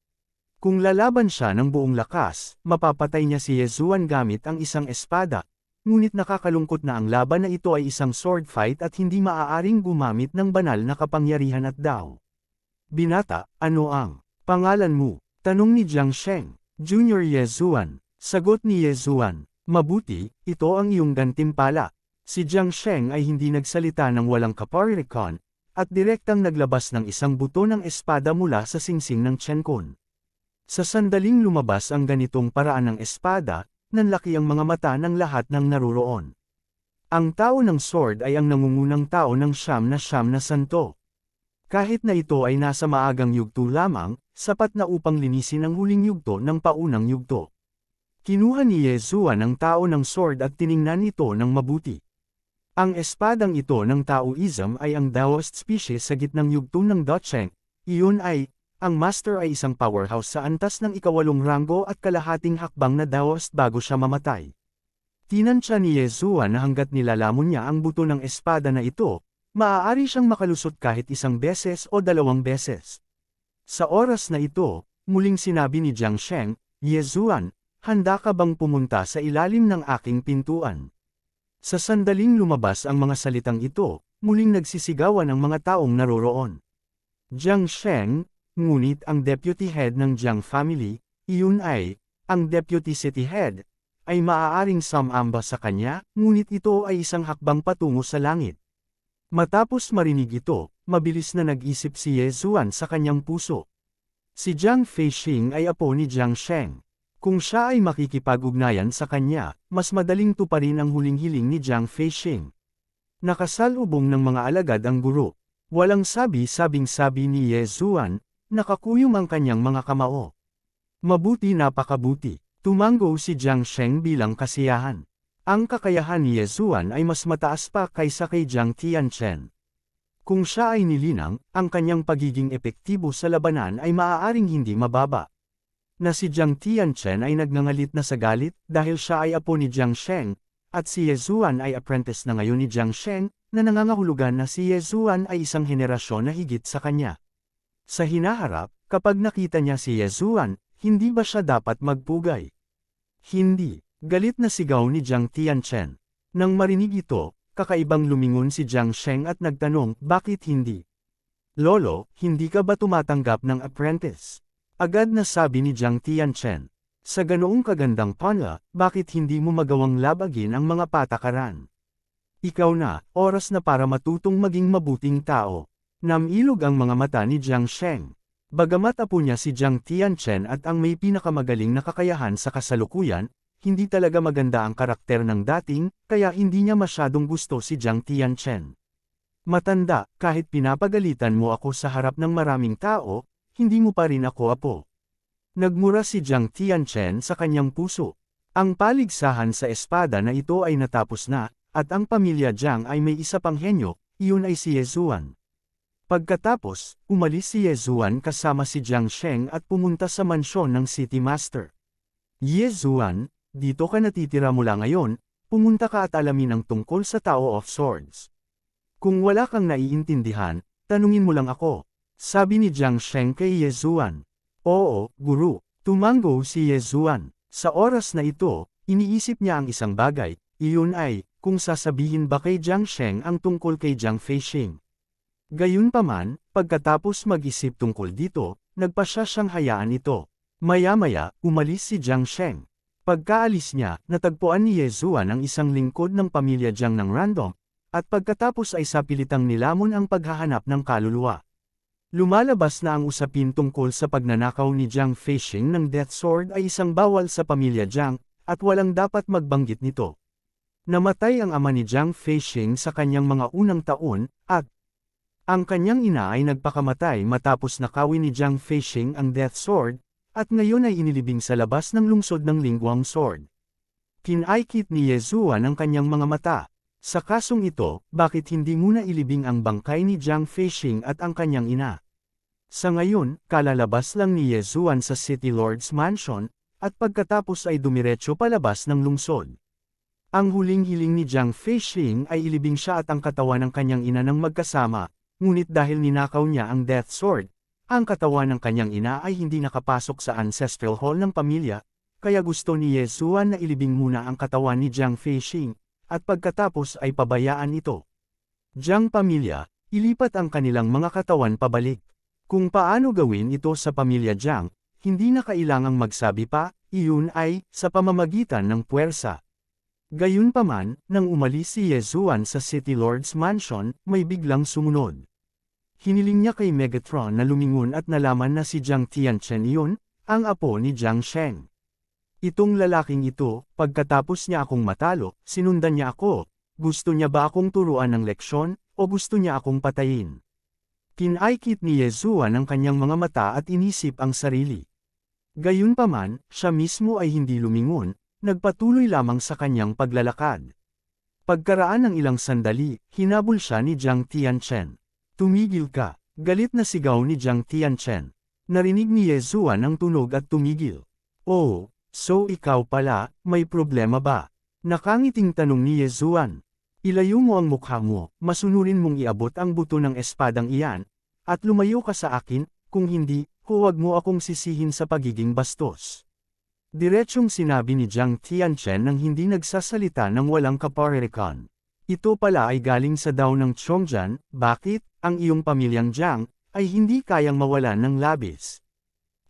Kung lalaban siya ng buong lakas, mapapatay niya si Ye Zuan gamit ang isang espada, ngunit nakakalungkot na ang laban na ito ay isang sword fight at hindi maaaring gumamit ng banal na kapangyarihan at Dao. Binata, ano ang pangalan mo? Tanong ni Jiang Sheng. Junior Ye Zuan. Sagot ni Ye Zuan. Mabuti, ito ang iyong gantimpala. Si Jiang Sheng ay hindi nagsalita ng walang kaparirikan, at direktang naglabas ng isang buto ng espada mula sa singsing ng Chen Kun. Sa sandaling lumabas ang ganitong paraan ng espada, nanlaki ang mga mata ng lahat ng naruroon. Ang tao ng sword ay ang nangungunang tao ng siyam na santo. Kahit na ito ay nasa maagang yugto lamang, sapat na upang linisin ang huling yugto ng paunang yugto. Kinuha ni Ye Zuan ang tao ng sword at tiningnan ito ng mabuti. Ang espadang ito ng Taoism ay ang Daoist species sa gitnang yugto ng Docheng. Iyon ay, ang Master ay isang powerhouse sa antas ng ikawalong ranggo at kalahating hakbang na Daoist bago siya mamatay. Tinansya ni Yezuan na hanggat nilalamon niya ang buto ng espada na ito, maaari siyang makalusot kahit isang beses o dalawang beses. Sa oras na ito, muling sinabi ni Jiang Sheng, Yezuan, handa ka bang pumunta sa ilalim ng aking pintuan? Sa sandaling lumabas ang mga salitang ito, muling nagsisigawan ang mga taong naroroon. Jiang Sheng, ngunit ang deputy head ng Jiang family, iyon ay, ang deputy city head, ay maaaring sumamba sa kanya, ngunit ito ay isang hakbang patungo sa langit. Matapos marinig ito, mabilis na nag-isip si Yezuan sa kanyang puso. Si Jiang Feixing ay apo ni Jiang Sheng. Kung siya ay makikipag-ugnayan sa kanya, mas madaling tuparin ang huling hiling ni Jiang Feixing. Nakasalubong ng mga alagad ang guro. Walang sabi-sabing-sabi ni Yezuan, nakakuyom ang kanyang mga kamao. Mabuti napakabuti. Tumango si Jiang Sheng bilang kasiyahan. Ang kakayahan ni Yezuan ay mas mataas pa kaysa kay Jiang Tianchen. Kung siya ay nilinang, ang kanyang pagiging epektibo sa labanan ay maaaring hindi mababa. Na si Jiang Tianchen ay nagngangalit na sa galit dahil siya ay apo ni Jiang Sheng, at si Yezuan ay apprentice na ngayon ni Jiang Sheng, na nangangahulugan na si Yezuan ay isang henerasyon na higit sa kanya. Sa hinaharap, kapag nakita niya si Yezuan, hindi ba siya dapat magpugay? Hindi. Galit na sigaw ni Jiang Tianchen. Nang marinig ito, kakaibang lumingon si Jiang Sheng at nagtanong, bakit hindi? Lolo, hindi ka ba tumatanggap ng apprentice? Agad na sabi ni Jiang Tianchen. Sa ganoong kagandang panla, bakit hindi mo magawang labagin ang mga patakaran? Ikaw na, oras na para matutong maging mabuting tao. Namilog ang mga mata ni Jiang Sheng. Bagamat apo niya si Jiang Tianchen at ang may pinakamagaling na kakayahan sa kasalukuyan, hindi talaga maganda ang karakter ng dating, kaya hindi niya masyadong gusto si Jiang Tianchen. Matanda, kahit pinapagalitan mo ako sa harap ng maraming tao, hindi mo pa rin ako apo. Nagmura si Jiang Tianchen sa kanyang puso. Ang paligsahan sa espada na ito ay natapos na, at ang pamilya Jiang ay may isa pang henyo, iyon ay si Yezuan. Pagkatapos, umalis si Yezuan kasama si Jiang Sheng at pumunta sa mansyon ng City Master. Yezuan, dito ka natitira mula ngayon, pumunta ka at alamin ang tungkol sa Tao of Swords. Kung wala kang naiintindihan, tanungin mo lang ako, sabi ni Jiang Sheng kay Yezuan. Oo, guru, tumango si Yezuan. Sa oras na ito, iniisip niya ang isang bagay, iyon ay, kung sasabihin ba kay Jiang Sheng ang tungkol kay Jiang Feixing. Gayunpaman, pagkatapos mag-isip tungkol dito, nagpasya siyang hayaan ito. Maya-maya, umalis si Jiang Sheng. Pagkaalis niya, natagpuan ni Yezuan ang isang lingkod ng pamilya Jiang ng random, at pagkatapos ay sapilitang nilamon ang paghahanap ng kaluluwa. Lumalabas na ang usapin tungkol sa pagnanakaw ni Jiang Feixing ng Death Sword ay isang bawal sa pamilya Jiang, at walang dapat magbanggit nito. Namatay ang ama ni Jiang Feixing sa kanyang mga unang taon, at ang kanyang ina ay nagpakamatay matapos nakawin ni Jiang Feixing ang Death Sword, at ngayon ay inilibing sa labas ng lungsod ng Lingguang Sword. Kinaikit ni Yezuan ang kanyang mga mata. Sa kasong ito, bakit hindi muna ilibing ang bangkay ni Jiang Feixing at ang kanyang ina? Sa ngayon, kalalabas lang ni Yezuan sa City Lord's Mansion, at pagkatapos ay dumiretso palabas ng lungsod. Ang huling hiling ni Jiang Feixing ay ilibing siya at ang katawan ng kanyang ina ng magkasama. Ngunit dahil ninakaw niya ang Death Sword, ang katawan ng kanyang ina ay hindi nakapasok sa Ancestral Hall ng pamilya, kaya gusto ni Yezuan na ilibing muna ang katawan ni Jiang Feixing, at pagkatapos ay pabayaan ito. Jiang pamilya, ilipat ang kanilang mga katawan pabalik. Kung paano gawin ito sa pamilya Jiang, hindi na kailangang magsabi pa, iyon ay, sa pamamagitan ng puwersa. Gayunpaman, nang umalis si Yezuan sa City Lord's Mansion, may biglang sumunod. Hiniling niya kay Megatron na lumingon at nalaman na si Jiang Tianchen iyon, ang apo ni Jiang Sheng. Itong lalaking ito, pagkatapos niya akong matalo, sinundan niya ako. Gusto niya ba akong turuan ng leksyon, o gusto niya akong patayin? Kinaikit ni Yezuan ang kanyang mga mata at inisip ang sarili. Gayunpaman, siya mismo ay hindi lumingon, nagpatuloy lamang sa kanyang paglalakad. Pagkaraan ng ilang sandali, hinabol siya ni Jiang Tianchen. Tumigil ka, galit na sigaw ni Jiang Tianchen. Narinig ni Ye Zuan ang tunog at tumigil. Oh, so ikaw pala, may problema ba? Nakangiting tanong ni Ye Zuan. Ilayo mo ang mukha mo, masunurin mong iabot ang buto ng espadang iyan, at lumayo ka sa akin, kung hindi, huwag mo akong sisihin sa pagiging bastos. Diretsyong sinabi ni Jiang Tianchen nang hindi nagsasalita ng walang kaparerikan. Ito pala ay galing sa daw ng Chongjian, bakit, ang iyong pamilyang Jiang, ay hindi kayang mawalan ng labis.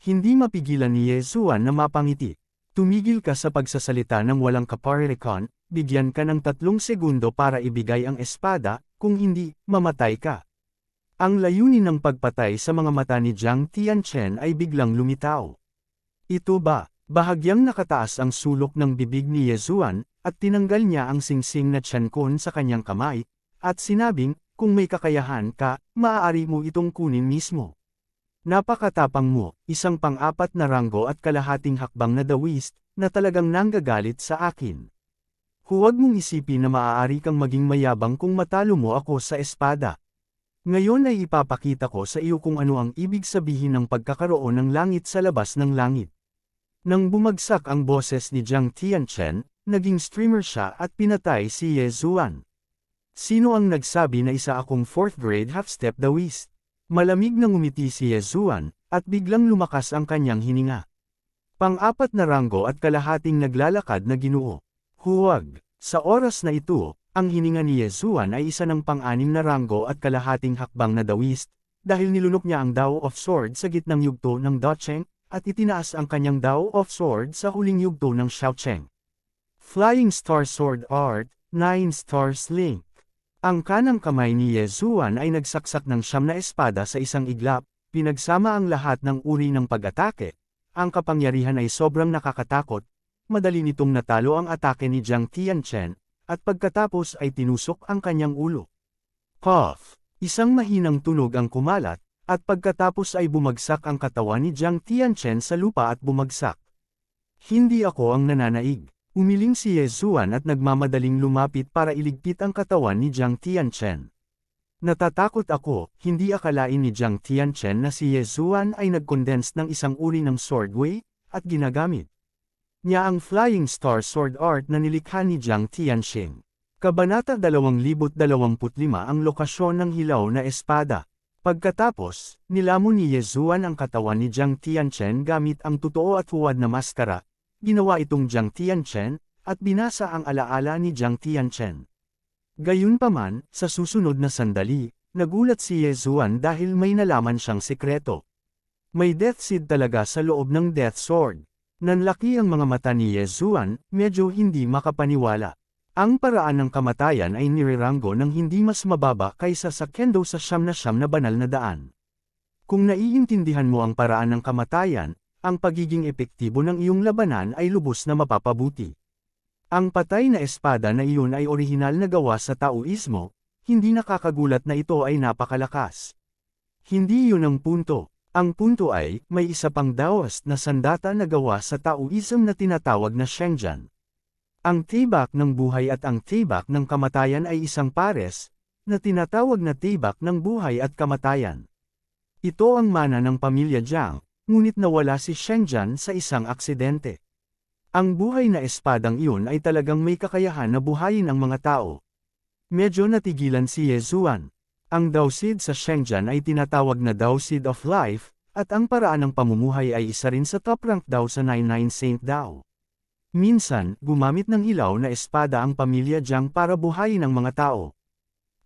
Hindi mapigilan ni Ye Zuan na mapangiti. Tumigil ka sa pagsasalita ng walang kaparerikan, bigyan ka ng 3 segundo para ibigay ang espada, kung hindi, mamatay ka. Ang layunin ng pagpatay sa mga mata ni Jiang Tianchen ay biglang lumitaw. Ito ba? Bahagyang nakataas ang sulok ng bibig ni Ye Zuan, at tinanggal niya ang singsing na tiyankon sa kanyang kamay, at sinabing, kung may kakayahan ka, maaari mo itong kunin mismo. Napakatapang mo, isang pang-4 na ranggo at kalahating hakbang na dawist, na talagang nanggagalit sa akin. Huwag mong isipin na maaari kang maging mayabang kung matalo mo ako sa espada. Ngayon ay ipapakita ko sa iyo kung ano ang ibig sabihin ng pagkakaroon ng langit sa labas ng langit. Nang bumagsak ang boses ni Jiang Tianchen, naging streamer siya at pinatay si Ye Zuan. Sino ang nagsabi na isa akong 4th grade half-step dawist? Malamig na ngumiti si Ye Zuan, at biglang lumakas ang kanyang hininga. Pang-4 na ranggo at kalahating naglalakad na Ginoo. Huwag! Sa oras na ito, ang hininga ni Ye Zuan ay isa ng pang-6 na ranggo at kalahating hakbang na dawist, dahil nilunok niya ang Dao of Sword sa gitnang yugto ng Docheng, at itinaas ang kanyang Dao of Sword sa huling yugto ng Xiaocheng. Flying Star Sword Art, 9 Stars Link. Ang kanang kamay ni Ye Zuan ay nagsaksak ng 9 na espada sa isang iglap, pinagsama ang lahat ng uri ng pag-atake. Ang kapangyarihan ay sobrang nakakatakot, madali nitong natalo ang atake ni Jiang Tianchen, at pagkatapos ay tinusok ang kanyang ulo. Puff! Isang mahinang tunog ang kumalat, at pagkatapos ay bumagsak ang katawan ni Jiang Tianchen sa lupa at bumagsak. Hindi ako ang nananaig. Umiling si Ye Zuan at nagmamadaling lumapit para iligpit ang katawan ni Jiang Tianchen. Natatakot ako, hindi akalain ni Jiang Tianchen na si Ye Zuan ay nag-condense ng isang uri ng swordway, at ginagamit niya ang Flying Star Sword Art na nilikha ni Jiang Tianchen. Kabanata 2025 ang lokasyon ng hilaw na espada. Pagkatapos, nilamon ni Ye Zuan ang katawan ni Jiang Tianchen gamit ang totoo at huwad na maskara. Ginawa itong Jiang Tianchen, at binasa ang alaala ni Jiang Tianchen. Gayunpaman, sa susunod na sandali, nagulat si Ye Zuan dahil may nalaman siyang sekreto. May Death Seed talaga sa loob ng Death Sword. Nanlaki ang mga mata ni Ye Zuan, medyo hindi makapaniwala. Ang paraan ng kamatayan ay nireranggo ng hindi mas mababa kaysa sa kendo sa siyam na banal na daan. Kung naiintindihan mo ang paraan ng kamatayan, ang pagiging epektibo ng iyong labanan ay lubos na mapapabuti. Ang patay na espada na iyon ay orihinal na gawa sa Taoismo, hindi nakakagulat na ito ay napakalakas. Hindi iyon ang punto. Ang punto ay, may isa pang Daoist na sandata na gawa sa Taoism na tinatawag na Shengjian. Ang tibak ng buhay at ang tibak ng kamatayan ay isang pares, na tinatawag na tibak ng buhay at kamatayan. Ito ang mana ng pamilya Jiang. Ngunit nawala si Shengjian sa isang aksidente. Ang buhay na espadang iyon ay talagang may kakayahan na buhayin ang mga tao. Medyo natigilan si Ye Zuan. Ang Dao Seed sa Shengjian ay tinatawag na Dao Seed of Life, at ang paraan ng pamumuhay ay isa rin sa top rank Dao sa 99 Saint Dao. Minsan, gumamit ng ilaw na espada ang pamilya Jiang para buhayin ang mga tao.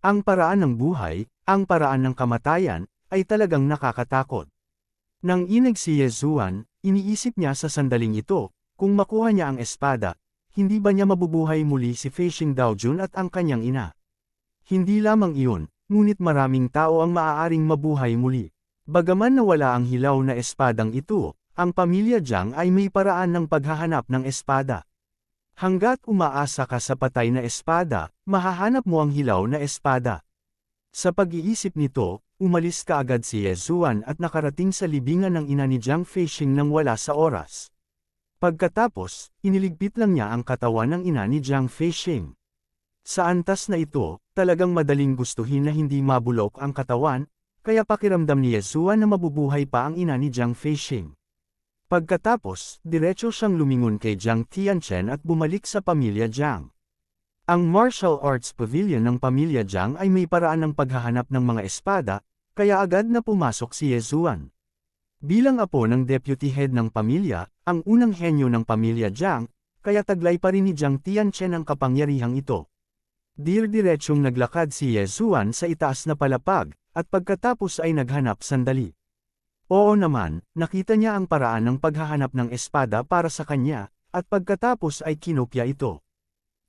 Ang paraan ng buhay, ang paraan ng kamatayan, ay talagang nakakatakot. Nang inag si Ye Zuan, iniisip niya sa sandaling ito, kung makuha niya ang espada, hindi ba niya mabubuhay muli si Fei Xing Daojun at ang kanyang ina? Hindi lamang iyon, ngunit maraming tao ang maaaring mabuhay muli. Bagaman nawala ang hilaw na espadang ito, ang pamilya Jiang ay may paraan ng paghahanap ng espada. Hanggat umaasa ka sa patay na espada, mahahanap mo ang hilaw na espada. Sa pag-iisip nito, umalis kaagad si Ye Zuan at nakarating sa libingan ng ina ni Jiang Feixing nang wala sa oras. Pagkatapos, iniligpit lang niya ang katawan ng ina ni Jiang Feixing. Sa antas na ito, talagang madaling gustuhin na hindi mabulok ang katawan, kaya pakiramdam ni Yesuan na mabubuhay pa ang ina ni Jiang Feixing. Pagkatapos, diretso siyang lumingon kay Jiang Tianchen at bumalik sa pamilya Jiang. Ang martial arts pavilion ng pamilya Jiang ay may paraan ng paghahanap ng mga espada, kaya agad na pumasok si Yesuan. Bilang apo ng deputy head ng pamilya, ang unang henyo ng pamilya Jiang, kaya taglay pa rin ni Jiang Tianchen ang kapangyarihang ito. Dir-diretsong naglakad si Yesuan sa itaas na palapag, at pagkatapos ay naghanap sandali. Oo naman, nakita niya ang paraan ng paghahanap ng espada para sa kanya, at pagkatapos ay kinopya ito.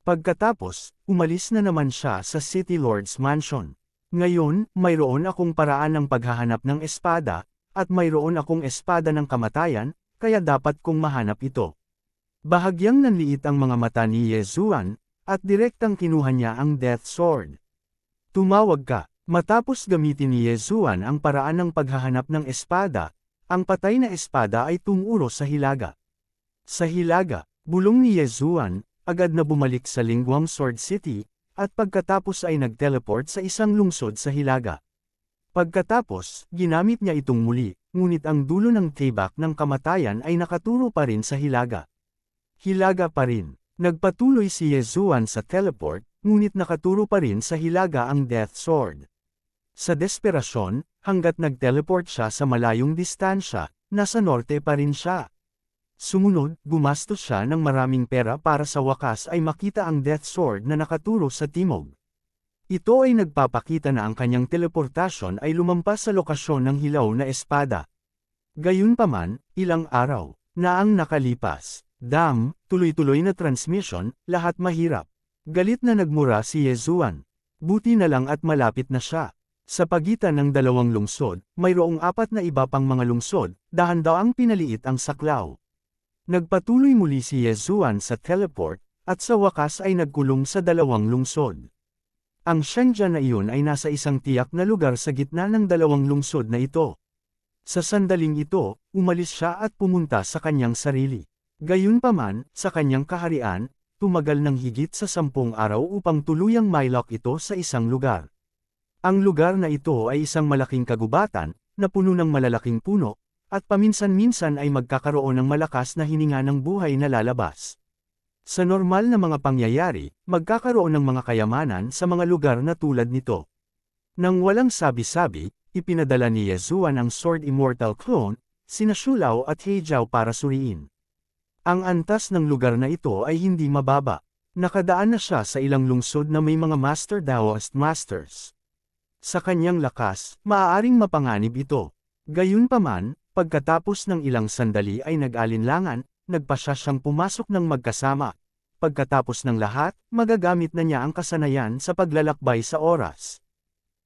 Pagkatapos, umalis na naman siya sa City Lord's Mansion. Ngayon, mayroon akong paraan ng paghahanap ng espada, at mayroon akong espada ng kamatayan, kaya dapat kong mahanap ito. Bahagyang nanliit ang mga mata ni Yesuan, at direktang kinuha niya ang Death Sword. Tumawag ka. Matapos gamitin ni Yesuan ang paraan ng paghahanap ng espada, ang patay na espada ay tumuro sa hilaga. Sa hilaga, bulong ni Yesuan, agad na bumalik sa Lingguang Sword City, at pagkatapos ay nag-teleport sa isang lungsod sa hilaga. Pagkatapos, ginamit niya itong muli, ngunit ang dulo ng tibak ng kamatayan ay nakaturo pa rin sa hilaga. Hilaga pa rin. Nagpatuloy si Yesuan sa teleport, ngunit nakaturo pa rin sa hilaga ang Death Sword. Sa desperasyon, hanggat nag-teleport siya sa malayong distansya, nasa norte pa rin siya. Sumunod, gumastos siya ng maraming pera para sa wakas ay makita ang Death Sword na nakaturo sa timog. Ito ay nagpapakita na ang kanyang teleportasyon ay lumampas sa lokasyon ng hilaw na espada. Gayunpaman, ilang araw na ang nakalipas. Tuloy-tuloy na transmission, lahat mahirap. Galit na nagmura si Yesuan. Buti na lang at malapit na siya. Sa pagitan ng dalawang lungsod, mayroong 4 na iba pang mga lungsod, dahan-daang pinaliit ang saklaw. Nagpatuloy muli si Yesuan sa teleport, at sa wakas ay nagkulong sa dalawang lungsod. Ang Shenzhen na iyon ay nasa isang tiyak na lugar sa gitna ng dalawang lungsod na ito. Sa sandaling ito, umalis siya at pumunta sa kanyang sarili. Gayunpaman, sa kanyang kaharian, tumagal ng higit sa 10 araw upang tuluyang mailok ito sa isang lugar. Ang lugar na ito ay isang malaking kagubatan, na puno ng malalaking puno, at paminsan-minsan ay magkakaroon ng malakas na hininga ng buhay na lalabas. Sa normal na mga pangyayari, magkakaroon ng mga kayamanan sa mga lugar na tulad nito. Nang walang sabi-sabi, ipinadala ni Yesuan ang Sword Immortal Clone, sina Shulao at Heijiao para suriin. Ang antas ng lugar na ito ay hindi mababa. Nakadaan na siya sa ilang lungsod na may mga Master Daoist Masters. Sa kanyang lakas, maaaring mapanganib ito. Gayunpaman, pagkatapos ng ilang sandali ay nag-alinlangan, nagpasya siyang pumasok ng magkasama. Pagkatapos ng lahat, magagamit na niya ang kasanayan sa paglalakbay sa oras.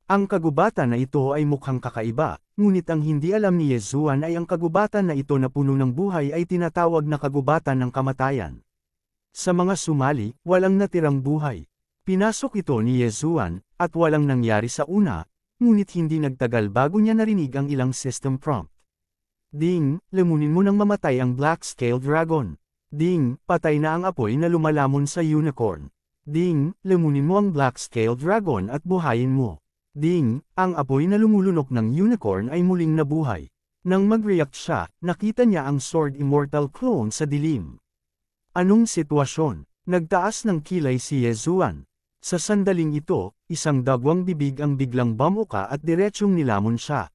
Ang kagubatan na ito ay mukhang kakaiba, ngunit ang hindi alam ni Yesuan ay ang kagubatan na ito na puno ng buhay ay tinatawag na kagubatan ng kamatayan. Sa mga sumali, walang natirang buhay. Pinasok ito ni Yesuan, at walang nangyari sa una, ngunit hindi nagtagal bago niya narinig ang ilang system prompt. Ding, lamunin mo nang mamatay ang Black-Scaled Dragon. Ding, patay na ang apoy na lumalamon sa unicorn. Ding, lamunin mo ang Black-Scaled Dragon at buhayin mo. Ding, ang apoy na lumulunok ng unicorn ay muling nabuhay. Nang mag-react siya, nakita niya ang Sword Immortal Clone sa dilim. Anong sitwasyon? Nagtaas ng kilay si Yesuan. Sa sandaling ito, isang dagwang bibig ang biglang bamuka at diretsyong nilamon siya.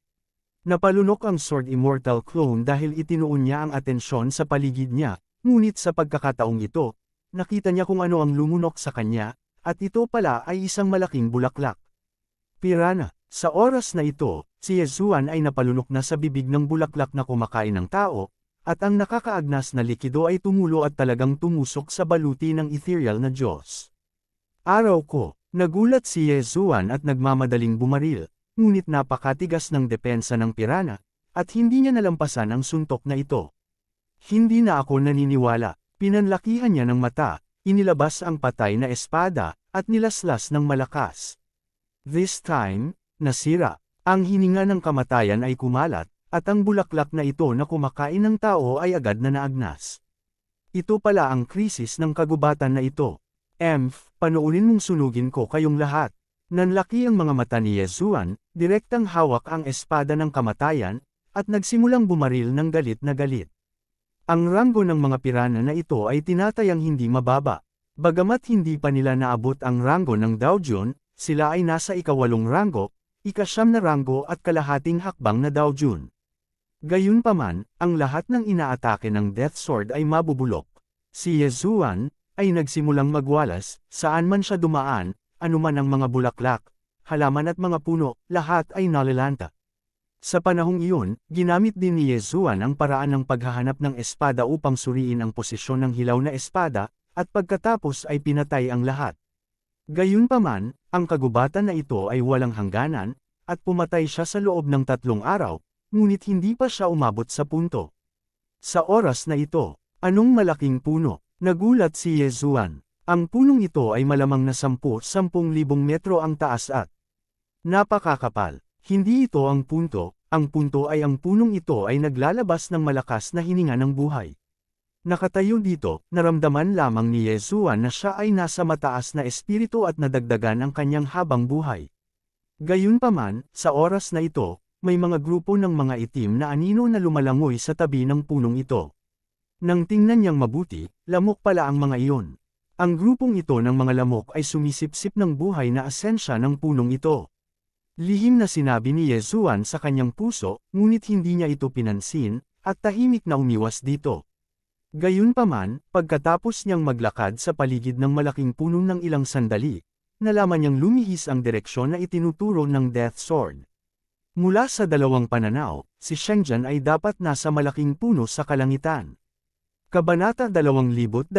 Napalunok ang Sword Immortal Clone dahil itinuon niya ang atensyon sa paligid niya, ngunit sa pagkakataong ito, nakita niya kung ano ang lumunok sa kanya, at ito pala ay isang malaking bulaklak. Piranha. Sa oras na ito, si Yesuan ay napalunok na sa bibig ng bulaklak na kumakain ng tao, at ang nakakaagnas na likido ay tumulo at talagang tumusok sa baluti ng ethereal na Diyos. Araw ko, nagulat si Yesuan at nagmamadaling bumaril, ngunit napakatigas ng depensa ng piranha, at hindi niya nalampasan ang suntok na ito. Hindi na ako naniniwala, pinanlakihan niya ng mata, inilabas ang patay na espada, at nilaslas ng malakas. This time, nasira. Ang hininga ng kamatayan ay kumalat, at ang bulaklak na ito na kumakain ng tao ay agad na naagnas. Ito pala ang krisis ng kagubatan na ito. Panoorin mong sunugin ko kayong lahat. Nanlaki ang mga mata ni Yezuan, direktang hawak ang espada ng kamatayan, at nagsimulang bumaril ng galit na galit. Ang ranggo ng mga pirana na ito ay tinatayang hindi mababa. Bagamat hindi pa nila naabot ang ranggo ng Daojun, sila ay nasa ika-8 ranggo, ika-9 na ranggo at kalahating hakbang na Daojun. Gayunpaman, ang lahat ng inaatake ng Death Sword ay mabubulok. Si Yezuan ay nagsimulang magwalas, saan man siya dumaan, anuman ang mga bulaklak, halaman at mga puno, lahat ay nalalanta. Sa panahong iyon, ginamit din ni Yezuan ang paraan ng paghahanap ng espada upang suriin ang posisyon ng hilaw na espada, at pagkatapos ay pinatay ang lahat. Gayunpaman, ang kagubatan na ito ay walang hangganan, at pumatay siya sa loob ng 3 araw, ngunit hindi pa siya umabot sa punto. Sa oras na ito, anong malaking puno? Nagulat si Yezuan. Ang punong ito ay malamang na 10,000 metro ang taas at napakakapal. Hindi ito ang punto ay ang punong ito ay naglalabas ng malakas na hininga ng buhay. Nakatayo dito, naramdaman lamang ni Yezuan na siya ay nasa mataas na espiritu at nadagdagan ang kanyang habang buhay. Gayunpaman, sa oras na ito, may mga grupo ng mga itim na anino na lumalangoy sa tabi ng punong ito. Nang tingnan niyang mabuti, lamok pala ang mga iyon. Ang grupong ito ng mga lamok ay sumisipsip ng buhay na asensya ng punong ito. Lihim na sinabi ni Yezuan sa kanyang puso, ngunit hindi niya ito pinansin, at tahimik na umiwas dito. Gayunpaman, pagkatapos niyang maglakad sa paligid ng malaking puno ng ilang sandali, nalaman niyang lumihis ang direksyon na itinuturo ng Death Sword. Mula sa dalawang pananaw, si Shengjian ay dapat nasa malaking puno sa kalangitan. Kabanata 2026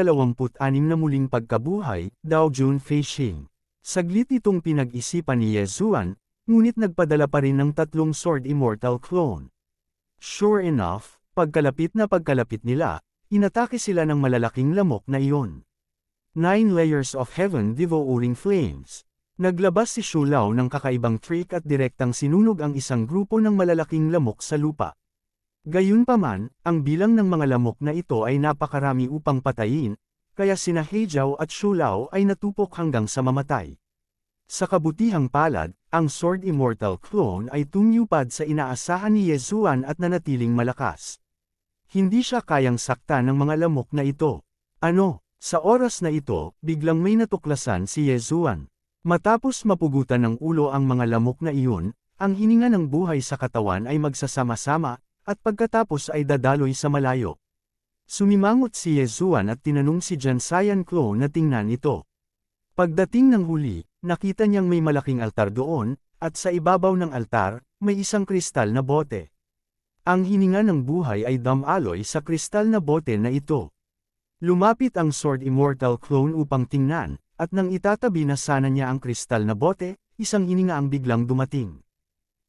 na muling pagkabuhay, Daojun Feishing. Saglit itong pinag-isipan ni Yezuan, ngunit nagpadala pa rin ng 3 Sword Immortal Clone. Sure enough, pagkalapit nila, inatake sila ng malalaking lamok na iyon. 9 Layers of Heaven Devouring Flames. Naglabas si Shu Lao ng kakaibang trick at direktang sinunog ang isang grupo ng malalaking lamok sa lupa. Gayunpaman, ang bilang ng mga lamok na ito ay napakarami upang patayin, kaya sina Heijiao at Shu Lao ay natupok hanggang sa mamatay. Sa kabutihang palad, ang Sword Immortal Clone ay tumiyupad sa inaasahan ni Yezuan at nanatiling malakas. Hindi siya kayang saktan ng mga lamok na ito. Sa oras na ito, biglang may natuklasan si Yezuan. Matapos mapugutan ng ulo ang mga lamok na iyon, ang hininga ng buhay sa katawan ay magsasama-sama, at pagkatapos ay dadaloy sa malayo. Sumimangot si Yezuan at tinanong si Jansayan Clone na tingnan ito. Pagdating ng huli, nakita niyang may malaking altar doon, at sa ibabaw ng altar, may isang kristal na bote. Ang hininga ng buhay ay damaloy sa kristal na bote na ito. Lumapit ang Sword Immortal Clone upang tingnan, at nang itatabi na sana niya ang kristal na bote, isang hininga ang biglang dumating.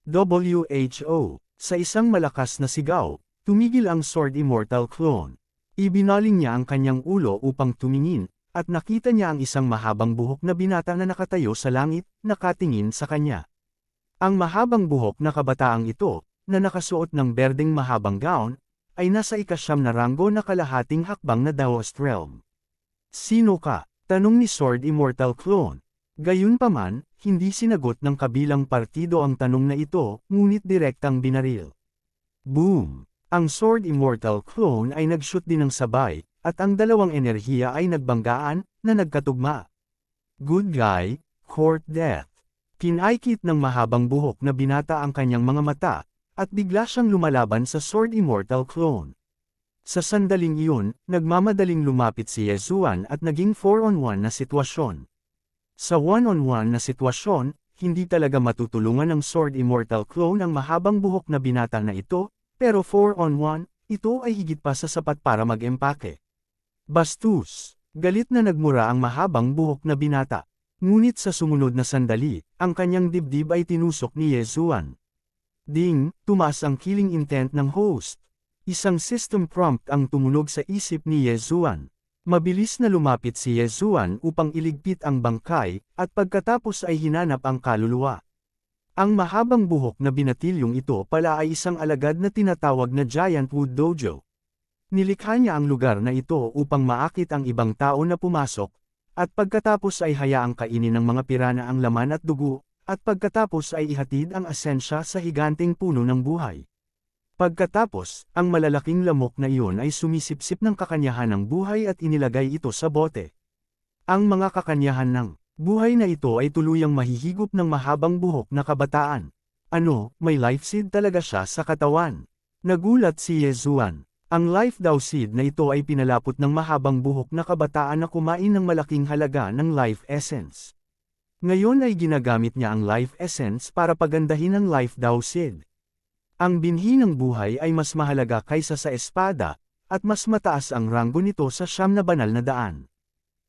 WHO. Sa isang malakas na sigaw, tumigil ang Sword Immortal Clone. Ibinaling niya ang kanyang ulo upang tumingin, at nakita niya ang isang mahabang buhok na binata na nakatayo sa langit, nakatingin sa kanya. Ang mahabang buhok na kabataang ito, na nakasuot ng berdeng mahabang gown, ay nasa ika-9 na ranggo na kalahating hakbang na Daoist Realm. Sino ka? Tanong ni Sword Immortal Clone. Gayunpaman, hindi sinagot ng kabilang partido ang tanong na ito, ngunit direktang binaril. Boom! Ang Sword Immortal Clone ay nag-shoot din ng sabay, at ang dalawang enerhiya ay nagbanggaan, na nagkatugma. Good guy, court death. Kinaikit ng mahabang buhok na binata ang kanyang mga mata, at bigla siyang lumalaban sa Sword Immortal Clone. Sa sandaling iyon, nagmamadaling lumapit si Yezuan at naging 4-on-1 na sitwasyon. Sa 1-on-1 na sitwasyon, hindi talaga matutulungan ng Sword Immortal Clone ang mahabang buhok na binata na ito, pero 4-on-1, ito ay higit pa sa sapat para mag-empake. Bastos! Galit na nagmura ang mahabang buhok na binata. Ngunit sa sumunod na sandali, ang kanyang dibdib ay tinusok ni Yezuan. Ding! Tumaas ang killing intent ng host. Isang system prompt ang tumunog sa isip ni Yezuan. Mabilis na lumapit si Yezuan upang iligpit ang bangkay, at pagkatapos ay hinanap ang kaluluwa. Ang mahabang buhok na binatilyong ito pala ay isang alagad na tinatawag na Giant Wood Dojo. Nilikha niya ang lugar na ito upang maakit ang ibang tao na pumasok, At pagkatapos ay hayaang kainin ng mga pirana ang laman at dugo, at pagkatapos ay ihatid ang asensya sa higanteng puno ng buhay. Pagkatapos, ang malalaking lamok na iyon ay sumisipsip ng kakanyahan ng buhay at inilagay ito sa bote. Ang mga kakanyahan ng buhay na ito ay tuluyang mahihigop ng mahabang buhok na kabataan. Ano, may life seed talaga siya sa katawan. Nagulat si Yezuan. Ang life daw seed na ito ay pinalapot ng mahabang buhok na kabataan na kumain ng malaking halaga ng life essence. Ngayon ay ginagamit niya ang life essence para pagandahin ang life daw seed. Ang binhi ng buhay ay mas mahalaga kaysa sa espada, at mas mataas ang ranggo nito sa 9 na banal na daan.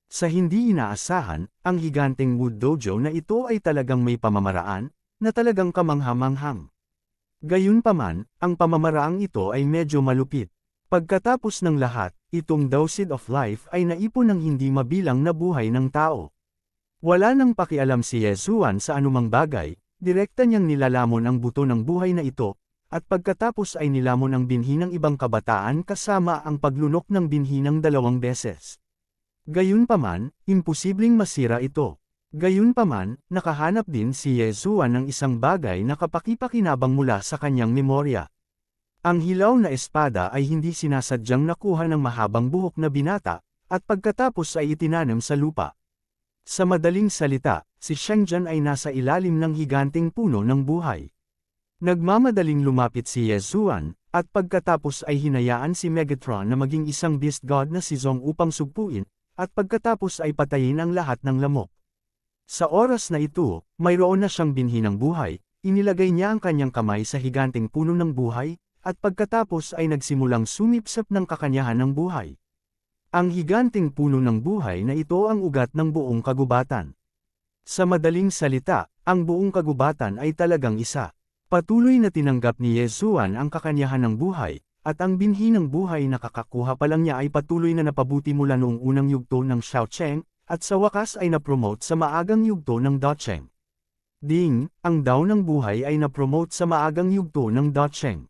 Sa hindi inaasahan, ang higanteng wood dojo na ito ay talagang may pamamaraan, na talagang kamangha-manghang. Gayunpaman, ang pamamaraang ito ay medyo malupit. Pagkatapos ng lahat, itong daw seed of life ay naipon ng hindi mabilang na buhay ng tao. Wala nang pakialam si Yezuan sa anumang bagay, direkta niyang nilalamon ang buto ng buhay na ito, at pagkatapos ay nilamon ang binhi ng ibang kabataan kasama ang paglunok ng binhi ng 2 beses. Gayunpaman, imposibleng masira ito. Gayunpaman, nakahanap din si Yezuan ng isang bagay na kapakipakinabang mula sa kanyang memorya. Ang hilaw na espada ay hindi sinasadyang nakuha ng mahabang buhok na binata, at pagkatapos ay itinanim sa lupa. Sa madaling salita, si Shengjian ay nasa ilalim ng higanteng puno ng buhay. Nagmamadaling lumapit si Yezuan, at pagkatapos ay hinayaan si Megatron na maging isang beast god na si Zong upang sugpuin, at pagkatapos ay patayin ang lahat ng lamok. Sa oras na ito, mayroon na siyang binhi ng buhay, inilagay niya ang kanyang kamay sa higanteng puno ng buhay, at pagkatapos ay nagsimulang sumipsap ng kakanyahan ng buhay. Ang higanteng puno ng buhay na ito ang ugat ng buong kagubatan. Sa madaling salita, ang buong kagubatan ay talagang isa. Patuloy na tinanggap ni Yezuan ang kakanyahan ng buhay, at ang binhi ng buhay na kakakuha pa lang niya ay patuloy na napabuti mula noong unang yugto ng Xiaocheng, at sa wakas ay napromote sa maagang yugto ng Docheng. Ding, ang Dao ng buhay ay napromote sa maagang yugto ng Docheng.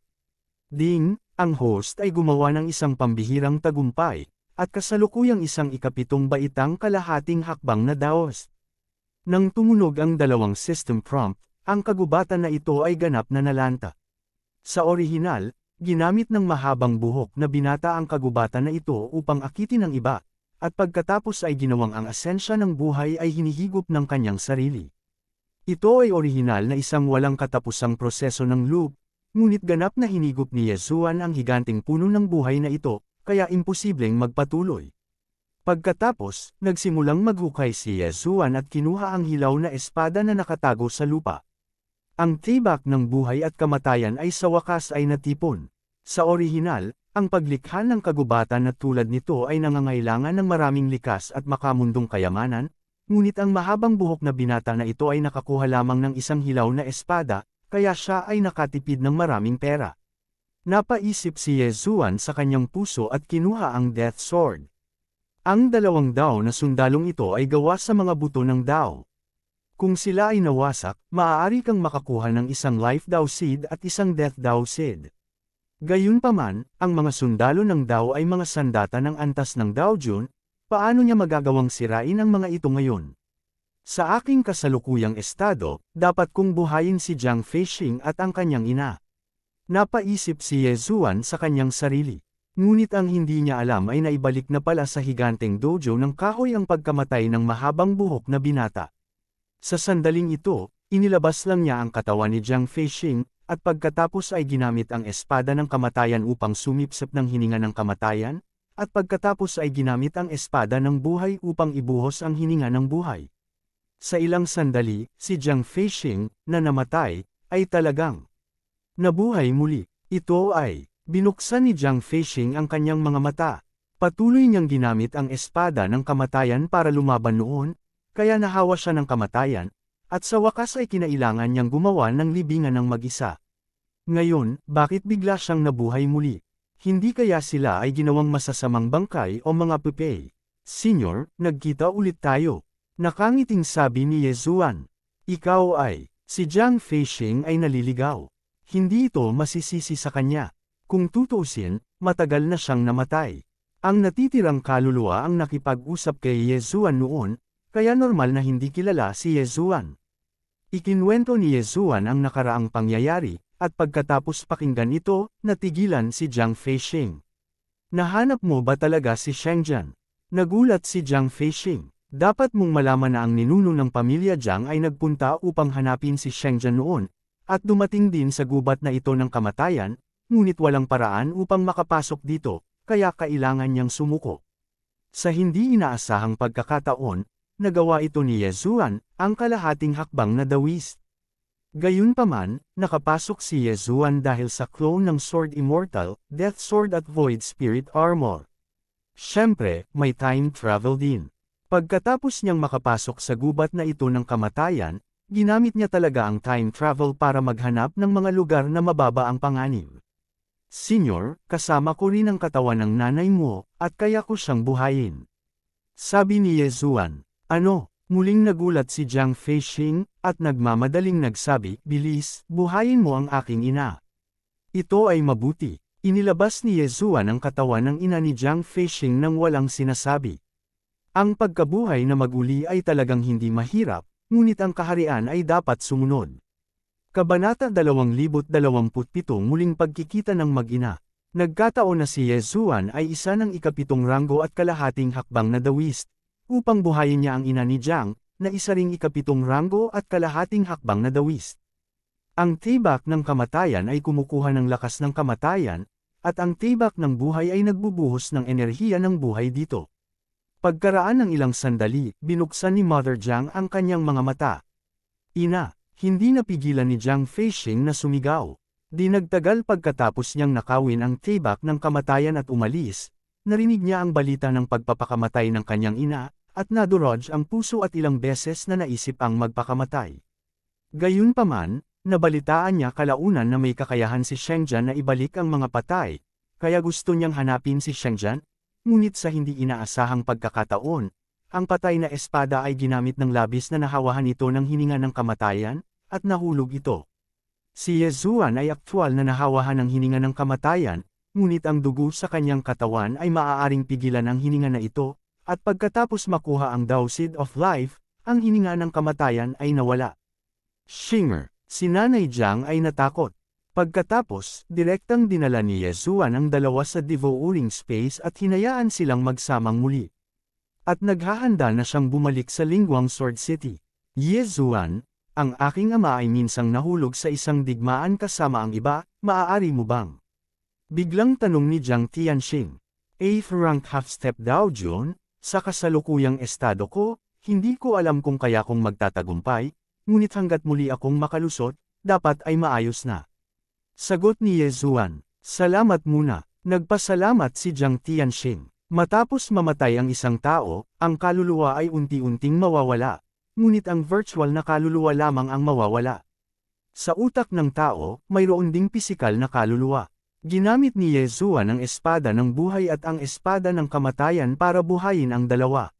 Ding, ang host ay gumawa ng isang pambihirang tagumpay, at kasalukuyang isang ikapitong baitang kalahating hakbang na Daos. Nang tumunog ang 2 system prompt, ang kagubatan na ito ay ganap na nalanta. Sa orihinal, ginamit ng mahabang buhok na binata ang kagubatan na ito upang akitin ang iba, at pagkatapos ay ginawang ang asensya ng buhay ay hinihigop ng kanyang sarili. Ito ay orihinal na isang walang katapusang proseso ng loop, ngunit ganap na hinigop ni Yezuan ang higanteng puno ng buhay na ito, kaya imposibleng magpatuloy. Pagkatapos, nagsimulang maghukay si Yezuan at kinuha ang hilaw na espada na nakatago sa lupa. Ang tibak ng buhay at kamatayan ay sa wakas ay natipon. Sa orihinal, ang paglikha ng kagubatan na tulad nito ay nangangailangan ng maraming likas at makamundong kayamanan, ngunit ang mahabang buhok na binata na ito ay nakakuha lamang ng isang hilaw na espada, kaya siya ay nakatipid ng maraming pera. Napaisip si Yezuan sa kanyang puso at kinuha ang Death Sword. Ang 2 Dao na sundalong ito ay gawa sa mga buto ng Dao. Kung sila ay nawasak, maaari kang makakuha ng isang Life Dao Seed at isang Death Dao Seed. Gayunpaman, ang mga sundalo ng Dao ay mga sandata ng antas ng Dao Jun, paano niya magagawang sirain ang mga ito ngayon? Sa aking kasalukuyang estado, dapat kong buhayin si Jiang Feixing at ang kanyang ina. Napaisip si Yezuan sa kanyang sarili. Ngunit ang hindi niya alam ay naibalik na pala sa higanteng dojo ng kahoy ang pagkamatay ng mahabang buhok na binata. Sa sandaling ito, inilabas lang niya ang katawan ni Jiang Feixing, at pagkatapos ay ginamit ang espada ng kamatayan upang sumipsip ng hininga ng kamatayan, at pagkatapos ay ginamit ang espada ng buhay upang ibuhos ang hininga ng buhay. Sa ilang sandali, si Jiang Feixing, na namatay, ay talagang nabuhay muli. Ito ay, binuksan ni Jiang Feixing ang kanyang mga mata. Patuloy niyang ginamit ang espada ng kamatayan para lumaban noon, kaya nahawa siya ng kamatayan, at sa wakas ay kinailangan niyang gumawa ng libingan ng mag-isa. Ngayon, bakit bigla siyang nabuhay muli? Hindi kaya sila ay ginawang masasamang bangkay o mga pupay? Senyor, nagkita ulit tayo. Nakangiting sabi ni Yezuan. Ikaw ay, si Jiang Feixing ay naliligaw. Hindi ito masisisi sa kanya. Kung tutuusin, matagal na siyang namatay. Ang natitirang kaluluwa ang nakipag-usap kay Yezuan noon, kaya normal na hindi kilala si Yezuan. Ikinwento ni Yezuan ang nakaraang pangyayari, at pagkatapos pakinggan ito, natigilan si Jiang Feixing. Nahanap mo ba talaga si Shengjian? Nagulat si Jiang Feixing. Dapat mong malaman na ang ninuno ng pamilya Jiang ay nagpunta upang hanapin si Shengjian noon, at dumating din sa gubat na ito ng kamatayan, ngunit walang paraan upang makapasok dito, kaya kailangan niyang sumuko. Sa hindi inaasahang pagkakataon, nagawa ito ni Yezuan, ang kalahating hakbang na dawis. Gayunpaman, nakapasok si Yezuan dahil sa clone ng Sword Immortal, Death Sword at Void Spirit Armor. Siyempre, may time travel din. Pagkatapos niyang makapasok sa gubat na ito ng kamatayan, ginamit niya talaga ang time travel para maghanap ng mga lugar na mababa ang panganib. Senyor, kasama ko rin ang katawan ng nanay mo, at kaya ko siyang buhayin. Sabi ni Yezuan. Ano? Muling nagulat si Jiang Feixing, at nagmamadaling nagsabi, bilis, buhayin mo ang aking ina. Ito ay mabuti. Inilabas ni Yezuan ang katawan ng ina ni Jiang Feixing nang walang sinasabi. Ang pagkabuhay na maguli ay talagang hindi mahirap, ngunit ang kaharian ay dapat sumunod. Kabanata 2027 Muling pagkikita ng mag-ina. Nagkataon na si Yezuan ay isa ng ikapitong ranggo at kalahating hakbang na dawis, upang buhayin niya ang ina ni Jiang, na isa ring ikapitong ranggo at kalahating hakbang na dawis. Ang tibak ng kamatayan ay kumukuha ng lakas ng kamatayan, at ang tibak ng buhay ay nagbubuhos ng enerhiya ng buhay dito. Pagkaraan ng ilang sandali, binuksan ni Mother Jiang ang kanyang mga mata. Ina! Hindi napigilan ni Jiang Feixing na sumigaw. Di nagtagal pagkatapos niyang nakawin ang tibak ng kamatayan at umalis, narinig niya ang balita ng pagpapakamatay ng kanyang ina, at nadurog ang puso at ilang beses na naisip ang magpakamatay. Gayunpaman, nabalitaan niya kalaunan na may kakayahan si Shengjian na ibalik ang mga patay, kaya gusto niyang hanapin si Shengjian, ngunit sa hindi inaasahang pagkakataon, ang patay na espada ay ginamit ng labis na nahawahan ito ng hininga ng kamatayan, at nahulog ito. Si Yezuan ay aktwal na nahawahan ng hininga ng kamatayan, ngunit ang dugo sa kanyang katawan ay maaaring pigilan ang hininga na ito, at pagkatapos makuha ang Dao Seed of Life, ang hininga ng kamatayan ay nawala. Shinger, si Nanay Jiang ay natakot. Pagkatapos, direktang dinala ni Yezuan ang dalawa sa devouring space at hinayaan silang magsamang muli. At naghahanda na siyang bumalik sa Lingguang Sword City. Yezuan, ang aking ama ay minsang nahulog sa isang digmaan kasama ang iba, maaari mo bang? Biglang tanong ni Jiang Tianxing. 8th rank half-step Dao Jun, sa kasalukuyang estado ko, hindi ko alam kung kaya kong magtatagumpay, ngunit hanggat muli akong makalusot, dapat ay maayos na. Sagot ni Yezuan. Salamat muna. Nagpasalamat si Jiang Tianxing. Matapos mamatay ang isang tao, ang kaluluwa ay unti-unting mawawala. Ngunit ang virtual na kaluluwa lamang ang mawawala. Sa utak ng tao, mayroon ding pisikal na kaluluwa. Ginamit ni Yezuan ang espada ng buhay at ang espada ng kamatayan para buhayin ang dalawa.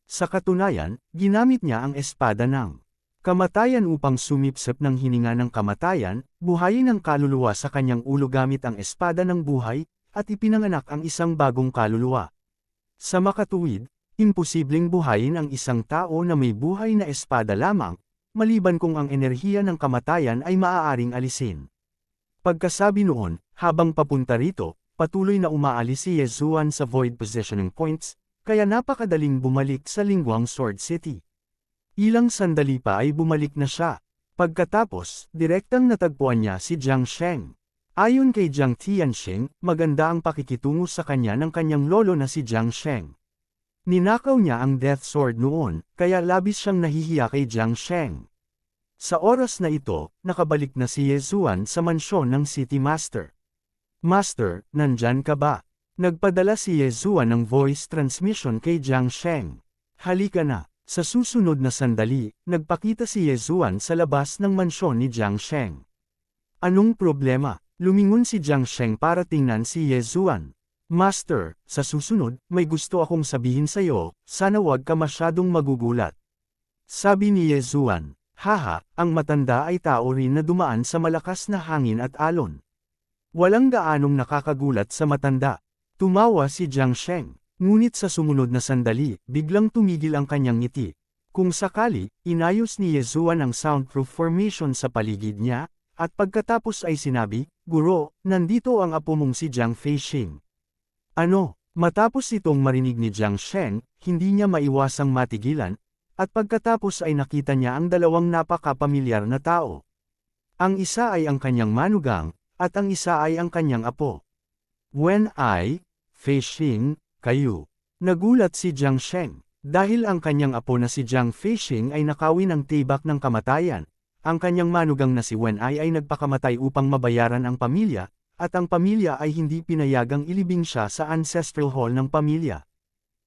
Sa katunayan, ginamit niya ang espada ng kamatayan upang sumipsip ng hininga ng kamatayan, buhayin ang kaluluwa sa kanyang ulo gamit ang espada ng buhay, at ipinanganak ang isang bagong kaluluwa. Sa makatuwid, imposibleng buhayin ang isang tao na may buhay na espada lamang, maliban kung ang enerhiya ng kamatayan ay maaaring alisin. Pagkasabi noon, habang papunta rito, patuloy na umaalis si Yezuan sa void positioning points, kaya napakadaling bumalik sa Lingguang Sword City. Ilang sandali pa ay bumalik na siya. Pagkatapos, direktang natagpuan niya si Jiang Sheng. Ayon kay Jiang Tianxing, maganda ang pakikitungo sa kanya ng kanyang lolo na si Jiang Sheng. Ninakaw niya ang Death Sword noon, kaya labis siyang nahihiya kay Jiang Sheng. Sa oras na ito, nakabalik na si Yezuan sa mansyon ng City Master. Master, nandyan ka ba? Nagpadala si Yezuan ng voice transmission kay Jiang Sheng. Halika na. Sa susunod na sandali, nagpakita si Yezuan sa labas ng mansyon ni Jiang Sheng. Anong problema? Lumingon si Jiang Sheng para tingnan si Yezuan. Master, sa susunod, may gusto akong sabihin sa'yo, sana wag ka masyadong magugulat. Sabi ni Yezuan. Haha, ang matanda ay tao rin na dumaan sa malakas na hangin at alon. Walang gaanong nakakagulat sa matanda. Tumawa si Jiang Sheng, ngunit sa sumunod na sandali, biglang tumigil ang kanyang ngiti. Kung sakali, inayos ni Yezuan ang soundproof formation sa paligid niya, at pagkatapos ay sinabi, "Guro, nandito ang apo mong si Jiang Feixing." Ano? Matapos itong marinig ni Jiang Sheng, hindi niya maiwasang matigilan, at pagkatapos ay nakita niya ang dalawang napaka-pamilyar na tao. Ang isa ay ang kanyang manugang, at ang isa ay ang kanyang apo. When I, Feixing, kayo. Nagulat si Jiang Sheng, dahil ang kanyang apo na si Jiang Feixing ay nakawin ng tibak ng kamatayan. Ang kanyang manugang na si Wen Ai ay nagpakamatay upang mabayaran ang pamilya, at ang pamilya ay hindi pinayagang ilibing siya sa ancestral hall ng pamilya.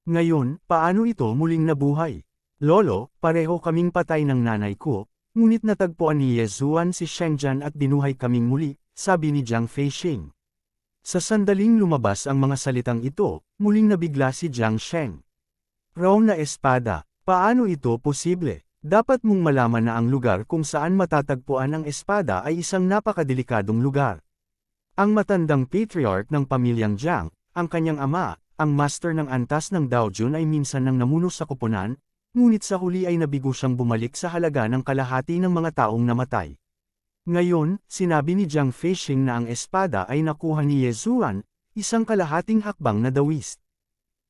Ngayon, paano ito muling nabuhay? Lolo, pareho kaming patay ng nanay ko, ngunit natagpuan ni Yezuan si Shengjian at binuhay kaming muli, sabi ni Jiang Feixing. Sa sandaling lumabas ang mga salitang ito, muling nabigla si Jiang Sheng. Raw na espada, paano ito posible? Dapat mong malaman na ang lugar kung saan matatagpuan ang espada ay isang napakadelikadong lugar. Ang matandang patriarch ng pamilyang Jiang, ang kanyang ama, ang master ng antas ng Daojun ay minsan nang namuno sa koponan, ngunit sa huli ay nabigo siyang bumalik sa halaga ng kalahati ng mga taong namatay. Ngayon, sinabi ni Jiang Feixing na ang espada ay nakuha ni Yezuan, isang kalahating hakbang na dawis.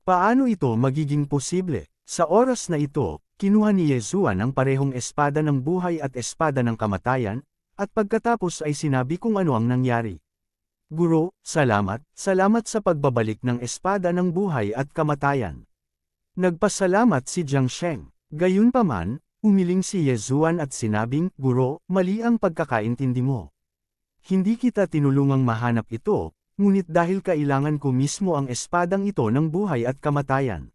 Paano ito magiging posible? Sa oras na ito, kinuha ni Yezuan ang parehong espada ng buhay at espada ng kamatayan, at pagkatapos ay sinabi kung ano ang nangyari. Guro, salamat sa pagbabalik ng espada ng buhay at kamatayan. Nagpasalamat si Jiang Sheng. Gayunpaman, umiling si Yezuan at sinabing, "Guro, mali ang pagkakaintindi mo. Hindi kita tinulungang mahanap ito, ngunit dahil kailangan ko mismo ang espadang ito ng buhay at kamatayan."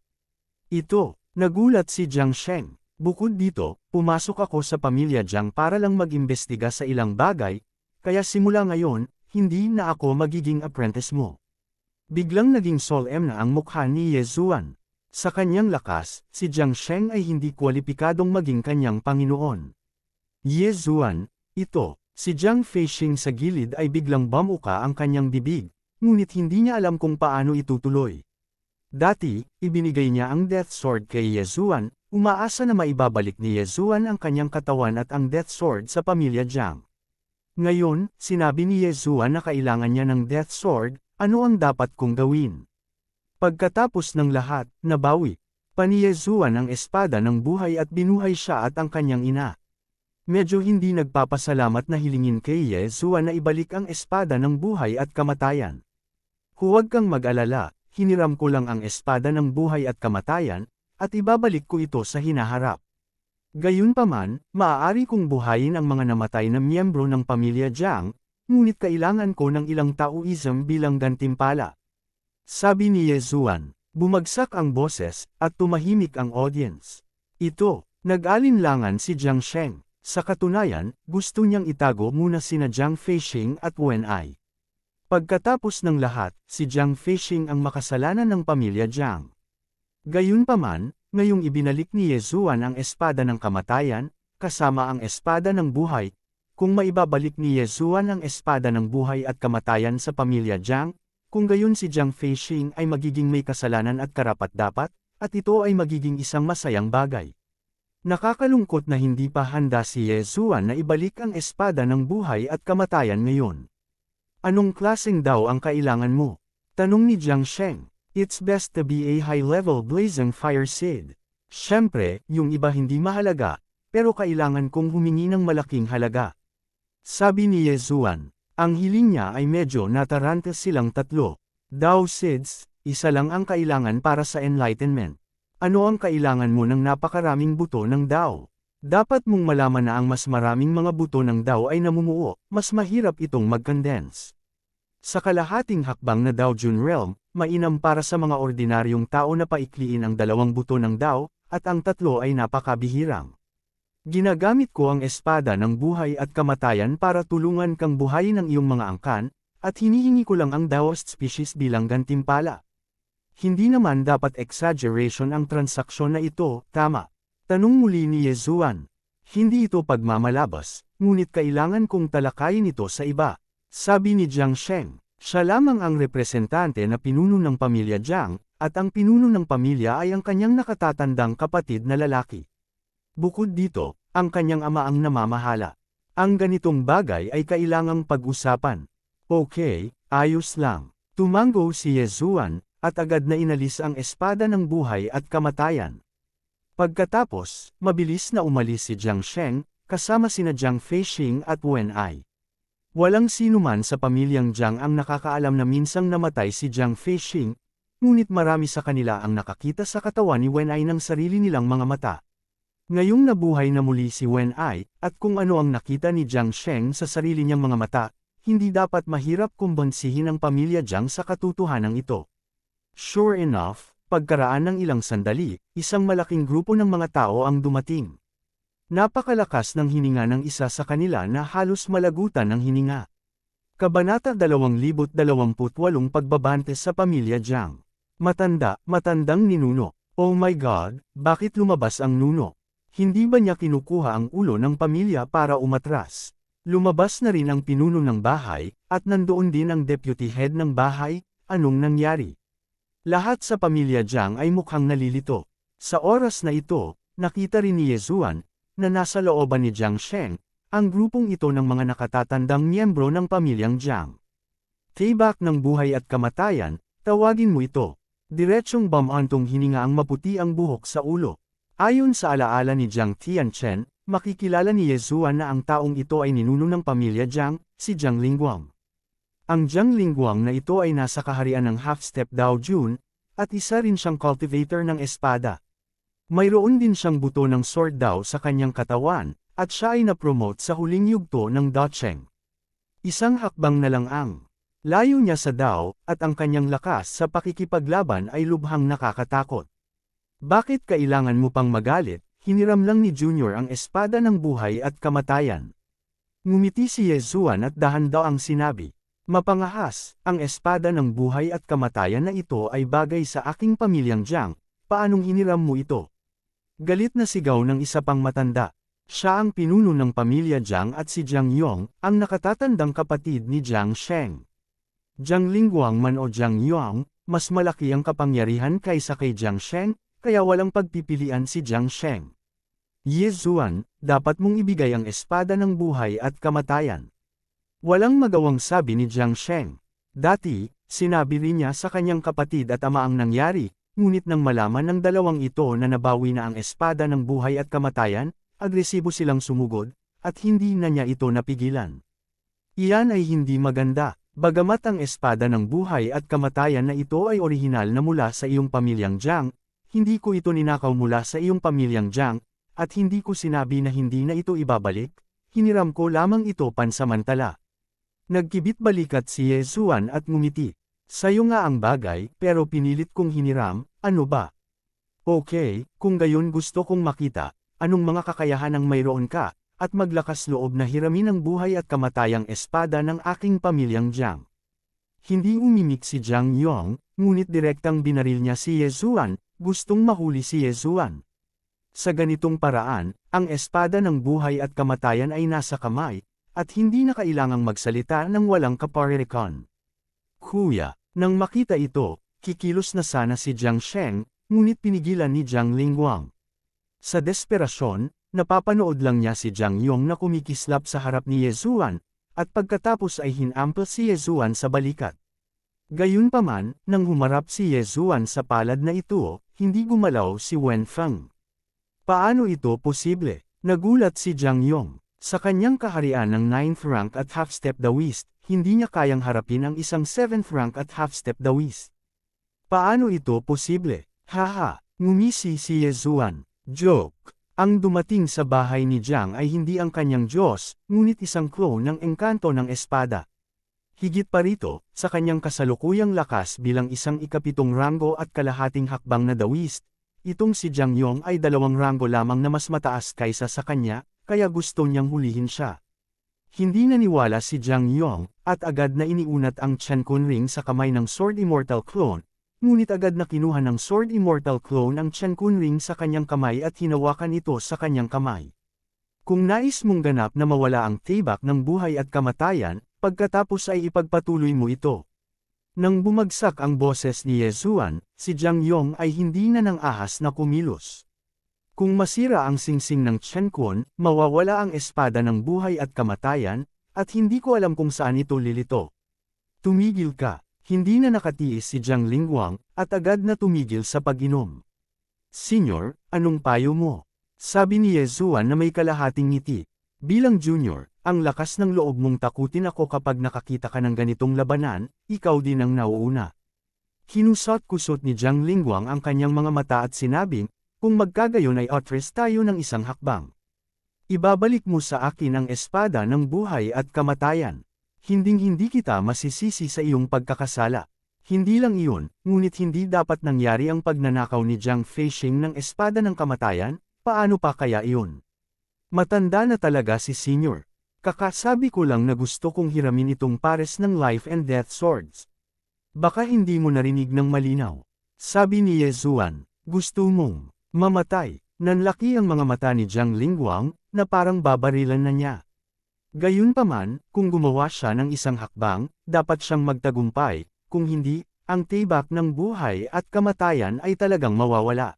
Ito, nagulat si Jiang Sheng. Bukod dito, pumasok ako sa pamilya Jiang para lang mag-imbestiga sa ilang bagay, kaya simula ngayon, hindi na ako magiging apprentice mo. Biglang naging solemn na ang mukha ni Yezuan. Sa kanyang lakas, si Jiang Sheng ay hindi kwalipikadong maging kanyang Panginoon. Yezuan, ito, si Jiang Feixing sa gilid ay biglang bamuka ang kanyang bibig, ngunit hindi niya alam kung paano itutuloy. Dati, ibinigay niya ang Death Sword kay Yezuan, umaasa na maibabalik ni Yezuan ang kanyang katawan at ang Death Sword sa pamilya Jiang. Ngayon, sinabi ni Yezuan na kailangan niya ng Death Sword, ano ang dapat kong gawin? Pagkatapos ng lahat, nabawi pa ni Yezuan ang espada ng buhay at binuhay siya at ang kanyang ina. Medyo hindi nagpapasalamat na hilingin kay Yezuan na ibalik ang espada ng buhay at kamatayan. Huwag kang mag-alala, hiniram ko lang ang espada ng buhay at kamatayan, at ibabalik ko ito sa hinaharap. Gayunpaman, maaari kong buhayin ang mga namatay na miyembro ng pamilya Jiang, ngunit kailangan ko ng ilang Taoism bilang gantimpala. Sabi ni Yezuan, bumagsak ang boses, at tumahimik ang audience. Ito, nag-alinlangan si Jiang Sheng. Sa katunayan, gusto niyang itago muna sina Jiang Feixing at Wen Ai. Pagkatapos ng lahat, si Jiang Feixing ang makasalanan ng pamilya Jiang. Gayunpaman, ngayong ibinalik ni Yezuan ang espada ng kamatayan, kasama ang espada ng buhay, kung maibabalik ni Yezuan ang espada ng buhay at kamatayan sa pamilya Jiang, kung gayon si Jiang Feixing ay magiging may kasalanan at karapat-dapat, at ito ay magiging isang masayang bagay. Nakakalungkot na hindi pa handa si Yezuan na ibalik ang espada ng buhay at kamatayan ngayon. Anong klaseng daw ang kailangan mo? Tanong ni Jiang Sheng. It's best to be a high-level blazing fire seed. Siyempre, yung iba hindi mahalaga, pero kailangan kong humingi ng malaking halaga. Sabi ni Yezuan. Ang hiling niya ay medyo nataranta silang tatlo. Dao Seeds, isa lang ang kailangan para sa enlightenment. Ano ang kailangan mo ng napakaraming buto ng Dao? Dapat mong malaman na ang mas maraming mga buto ng Dao ay namumuo, mas mahirap itong mag-condense. Sa kalahating hakbang na Daojun Realm, mainam para sa mga ordinaryong tao na paikliin ang 2 buto ng Dao, at ang 3 ay napakabihirang. Ginagamit ko ang espada ng buhay at kamatayan para tulungan kang buhayin ang iyong mga angkan, at hinihingi ko lang ang Daoist species bilang gantimpala. Hindi naman dapat exaggeration ang transaksyon na ito, tama? Tanong muli ni Yezuan. Hindi ito pagmamalabas, ngunit kailangan kong talakayin ito sa iba. Sabi ni Jiang Sheng. Siya lamang ang representante na pinuno ng pamilya Jiang, at ang pinuno ng pamilya ay ang kanyang nakatatandang kapatid na lalaki. Bukod dito, ang kanyang ama ang namamahala. Ang ganitong bagay ay kailangang pag-usapan. Okay, ayos lang. Tumango si Yezuan, at agad na inalis ang espada ng buhay at kamatayan. Pagkatapos, mabilis na umalis si Jiang Sheng, kasama sina Jiang Feixing at Wen Ai. Walang sinuman sa pamilyang Jiang ang nakakaalam na minsang namatay si Jiang Feixing, ngunit marami sa kanila ang nakakita sa katawan ni Wen Ai ng sarili nilang mga mata. Ngayong nabuhay na muli si Wen Ai, at kung ano ang nakita ni Jiang Sheng sa sarili niyang mga mata, hindi dapat mahirap kumbonsihin ang pamilya Jiang sa katotohanan ito. Sure enough, pagkaraan ng ilang sandali, isang malaking grupo ng mga tao ang dumating. Napakalakas ng hininga ng isa sa kanila na halos malagutan ng hininga. Kabanata 2028 Pagbabante sa pamilya Jiang. Matandang ninuno. Oh my God, bakit lumabas ang nuno? Hindi ba niya kinukuha ang ulo ng pamilya para umatras? Lumabas na rin ang pinuno ng bahay, at nandoon din ang deputy head ng bahay. Anong nangyari? Lahat sa pamilya Jiang ay mukhang nalilito. Sa oras na ito, nakita rin ni Yezuan, na nasa looban ni Jiang Sheng, ang grupong ito ng mga nakatatandang miyembro ng pamilyang Jiang. Tibak ng buhay at kamatayan, tawagin mo ito. Diretsyong bamantong hininga ang maputi ang buhok sa ulo. Ayon sa alaala ni Jiang Tianchen, makikilala ni Yezuan na ang taong ito ay ninuno ng pamilya Jiang, si Jiang Lingguang. Ang Jiang Lingguang na ito ay nasa kaharian ng half-step Dao Jun, at isa rin siyang cultivator ng espada. Mayroon din siyang buto ng sword Dao sa kanyang katawan, at siya ay na-promote sa huling yugto ng Dacheng. Isang hakbang na lang ang layo niya sa Dao, at ang kanyang lakas sa pakikipaglaban ay lubhang nakakatakot. Bakit kailangan mo pang magalit? Hiniram lang ni Junior ang espada ng buhay at kamatayan. Ngumiti si Yezuan at dahan-daang sinabi, mapangahas, ang espada ng buhay at kamatayan na ito ay bagay sa aking pamilyang Jiang, paanong hiniram mo ito? Galit na sigaw ng isa pang matanda. Siya ang pinuno ng pamilya Jiang at si Jiang Yong, ang nakatatandang kapatid ni Jiang Sheng. Jiang Lingguang man o Jiang Yong, mas malaki ang kapangyarihan kaysa kay Jiang Sheng, kaya walang pagpipilian si Jiang Sheng. Yezuan, dapat mong ibigay ang espada ng buhay at kamatayan. Walang magawang sabi ni Jiang Sheng. Dati, sinabi rin niya sa kanyang kapatid at ama ang nangyari, ngunit nang malaman ng dalawang ito na nabawi na ang espada ng buhay at kamatayan, agresibo silang sumugod, at hindi na niya ito napigilan. Iyan ay hindi maganda, bagamat ang espada ng buhay at kamatayan na ito ay orihinal na mula sa iyong pamilyang Jiang, hindi ko ito ninakaw mula sa iyong pamilyang Jiang, at hindi ko sinabi na hindi na ito ibabalik, hiniram ko lamang ito pansamantala. Nagkibit balikat si Yezuan at ngumiti. Sayo nga ang bagay, pero pinilit kong hiniram, ano ba? Okay, kung gayon gusto kong makita, anong mga kakayahan ang mayroon ka, at maglakas loob na hiramin ang buhay at kamatayang espada ng aking pamilyang Jiang. Hindi umimik si Jiang Yong, ngunit direktang binaril niya si Yezuan, gustong mahuli si Yezuan. Sa ganitong paraan, ang espada ng buhay at kamatayan ay nasa kamay, at hindi na kailangang magsalita ng walang kaparirikan. Kuya, nang makita ito, kikilos na sana si Jiang Sheng, ngunit pinigilan ni Jiang Lingguang. Sa desperasyon, napapanood lang niya si Jiang Yong na kumikislap sa harap ni Yezuan, at pagkatapos ay hinampal si Yezuan sa balikat. Gayunpaman, nang humarap si Yezuan sa palad na ito, hindi gumalaw si Wen Feng. Paano ito posible? Nagulat si Jiang Yong. Sa kanyang kaharian ng 9th rank at half-step Daoist, hindi niya kayang harapin ang isang 7th rank at half-step Daoist. Paano ito posible? Haha, ngumisi si Yezuan. Joke. Ang dumating sa bahay ni Jiang ay hindi ang kanyang Diyos, ngunit isang clone ng engkanto ng espada. Higit pa rito, sa kanyang kasalukuyang lakas bilang isang ikapitong ranggo at kalahating hakbang na Daoist, itong si Jiang Yong ay 2 ranggo lamang na mas mataas kaysa sa kanya, kaya gusto niyang hulihin siya. Hindi naniwala si Jiang Yong, at agad na iniunat ang Qiankun Ring sa kamay ng Sword Immortal Clone, ngunit agad na kinuha ng Sword Immortal Clone ang Qiankun Ring sa kanyang kamay at hinawakan ito sa kanyang kamay. Kung nais mong ganap na mawala ang tibak ng buhay at kamatayan, pagkatapos ay ipagpatuloy mo ito. Nang bumagsak ang boses ni Yezuan, si Jiang Yong ay hindi na nang ahas na kumilos. Kung masira ang singsing ng Chen Kun, mawawala ang espada ng buhay at kamatayan, at hindi ko alam kung saan ito lilito. Tumigil ka. Hindi na nakatiis si Jiang Lingguang, at agad na tumigil sa pag-inom. Senyor, anong payo mo? Sabi ni Yezuan na may kalahating ngiti. Bilang junior, ang lakas ng loob mong takutin ako kapag nakakita ka ng ganitong labanan, ikaw din ang nauuna. Kinusot-kusot ni Jiang Lingguang ang kanyang mga mata at sinabing, kung magkagayon ay atras tayo ng isang hakbang. Ibabalik mo sa akin ang espada ng buhay at kamatayan. Hinding-hindi kita masisisi sa iyong pagkakasala. Hindi lang iyon, ngunit hindi dapat nangyari ang pagnanakaw ni Jiang Feixing ng espada ng kamatayan, paano pa kaya iyon? Matanda na talaga si Senyor. Kakasabi ko lang na gusto kong hiramin itong pares ng life and death swords. Baka hindi mo narinig ng malinaw. Sabi ni Yezuan, gusto mong mamatay. Nanlaki ang mga mata ni Jiang Lingguang, na parang babarilan na niya. Gayunpaman, kung gumawa siya ng isang hakbang, dapat siyang magtagumpay, kung hindi, ang tibak ng buhay at kamatayan ay talagang mawawala.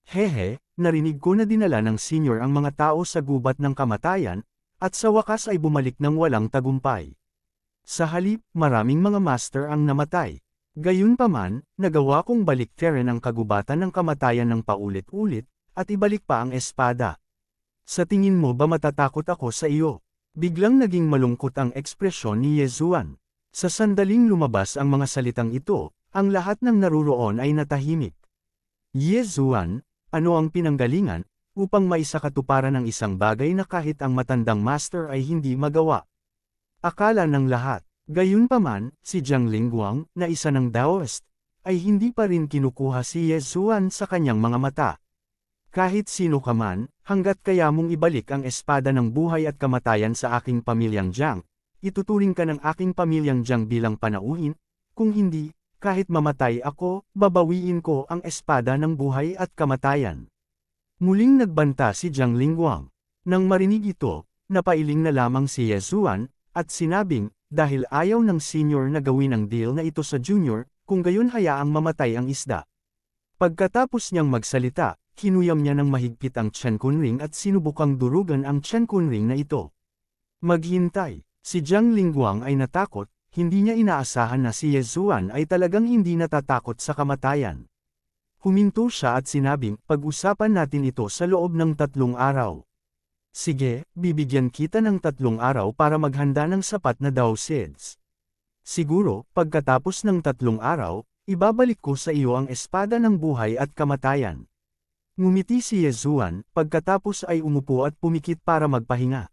Hehe, narinig ko na dinala ng senyor ang mga tao sa gubat ng kamatayan, at sa wakas ay bumalik ng walang tagumpay. Sa halip, maraming mga master ang namatay. Gayunpaman, nagawa kong baliktarin ang kagubatan ng kamatayan ng paulit-ulit, at ibalik pa ang espada. Sa tingin mo ba matatakot ako sa iyo? Biglang naging malungkot ang ekspresyon ni Yezuan. Sa sandaling lumabas ang mga salitang ito, ang lahat ng naruroon ay natahimik. Yezuan, ano ang pinanggalingan, upang maisakatuparan ng isang bagay na kahit ang matandang master ay hindi magawa? Akala ng lahat. Gayunpaman, si Jiang Lingguang, na isa ng Daoist, ay hindi pa rin kinukuha si Yezuan sa kanyang mga mata. Kahit sino ka man, hanggat kaya mong ibalik ang espada ng buhay at kamatayan sa aking pamilyang Jiang, ituturing ka ng aking pamilyang Jiang bilang panauhin, kung hindi, kahit mamatay ako, babawiin ko ang espada ng buhay at kamatayan. Muling nagbanta si Jiang Lingguang. Nang marinig ito, napailing na lamang si Yezuan, at sinabing, dahil ayaw ng senior na gawin ang deal na ito sa junior, kung gayon hayaang mamatay ang isda. Pagkatapos niyang magsalita, kinuyam niya ng mahigpit ang Chen Kunring at sinubukang durugan ang Chen Kunring na ito. Maghintay, si Jiang Lingguang ay natakot, hindi niya inaasahan na si Yezuan ay talagang hindi natatakot sa kamatayan. Huminto siya at sinabing, pag-usapan natin ito sa loob ng 3 araw. Sige, bibigyan kita ng 3 araw para maghanda ng sapat na dowseeds. Siguro, pagkatapos ng 3 araw, ibabalik ko sa iyo ang espada ng buhay at kamatayan. Ngumiti si Yezuan, pagkatapos ay umupo at pumikit para magpahinga.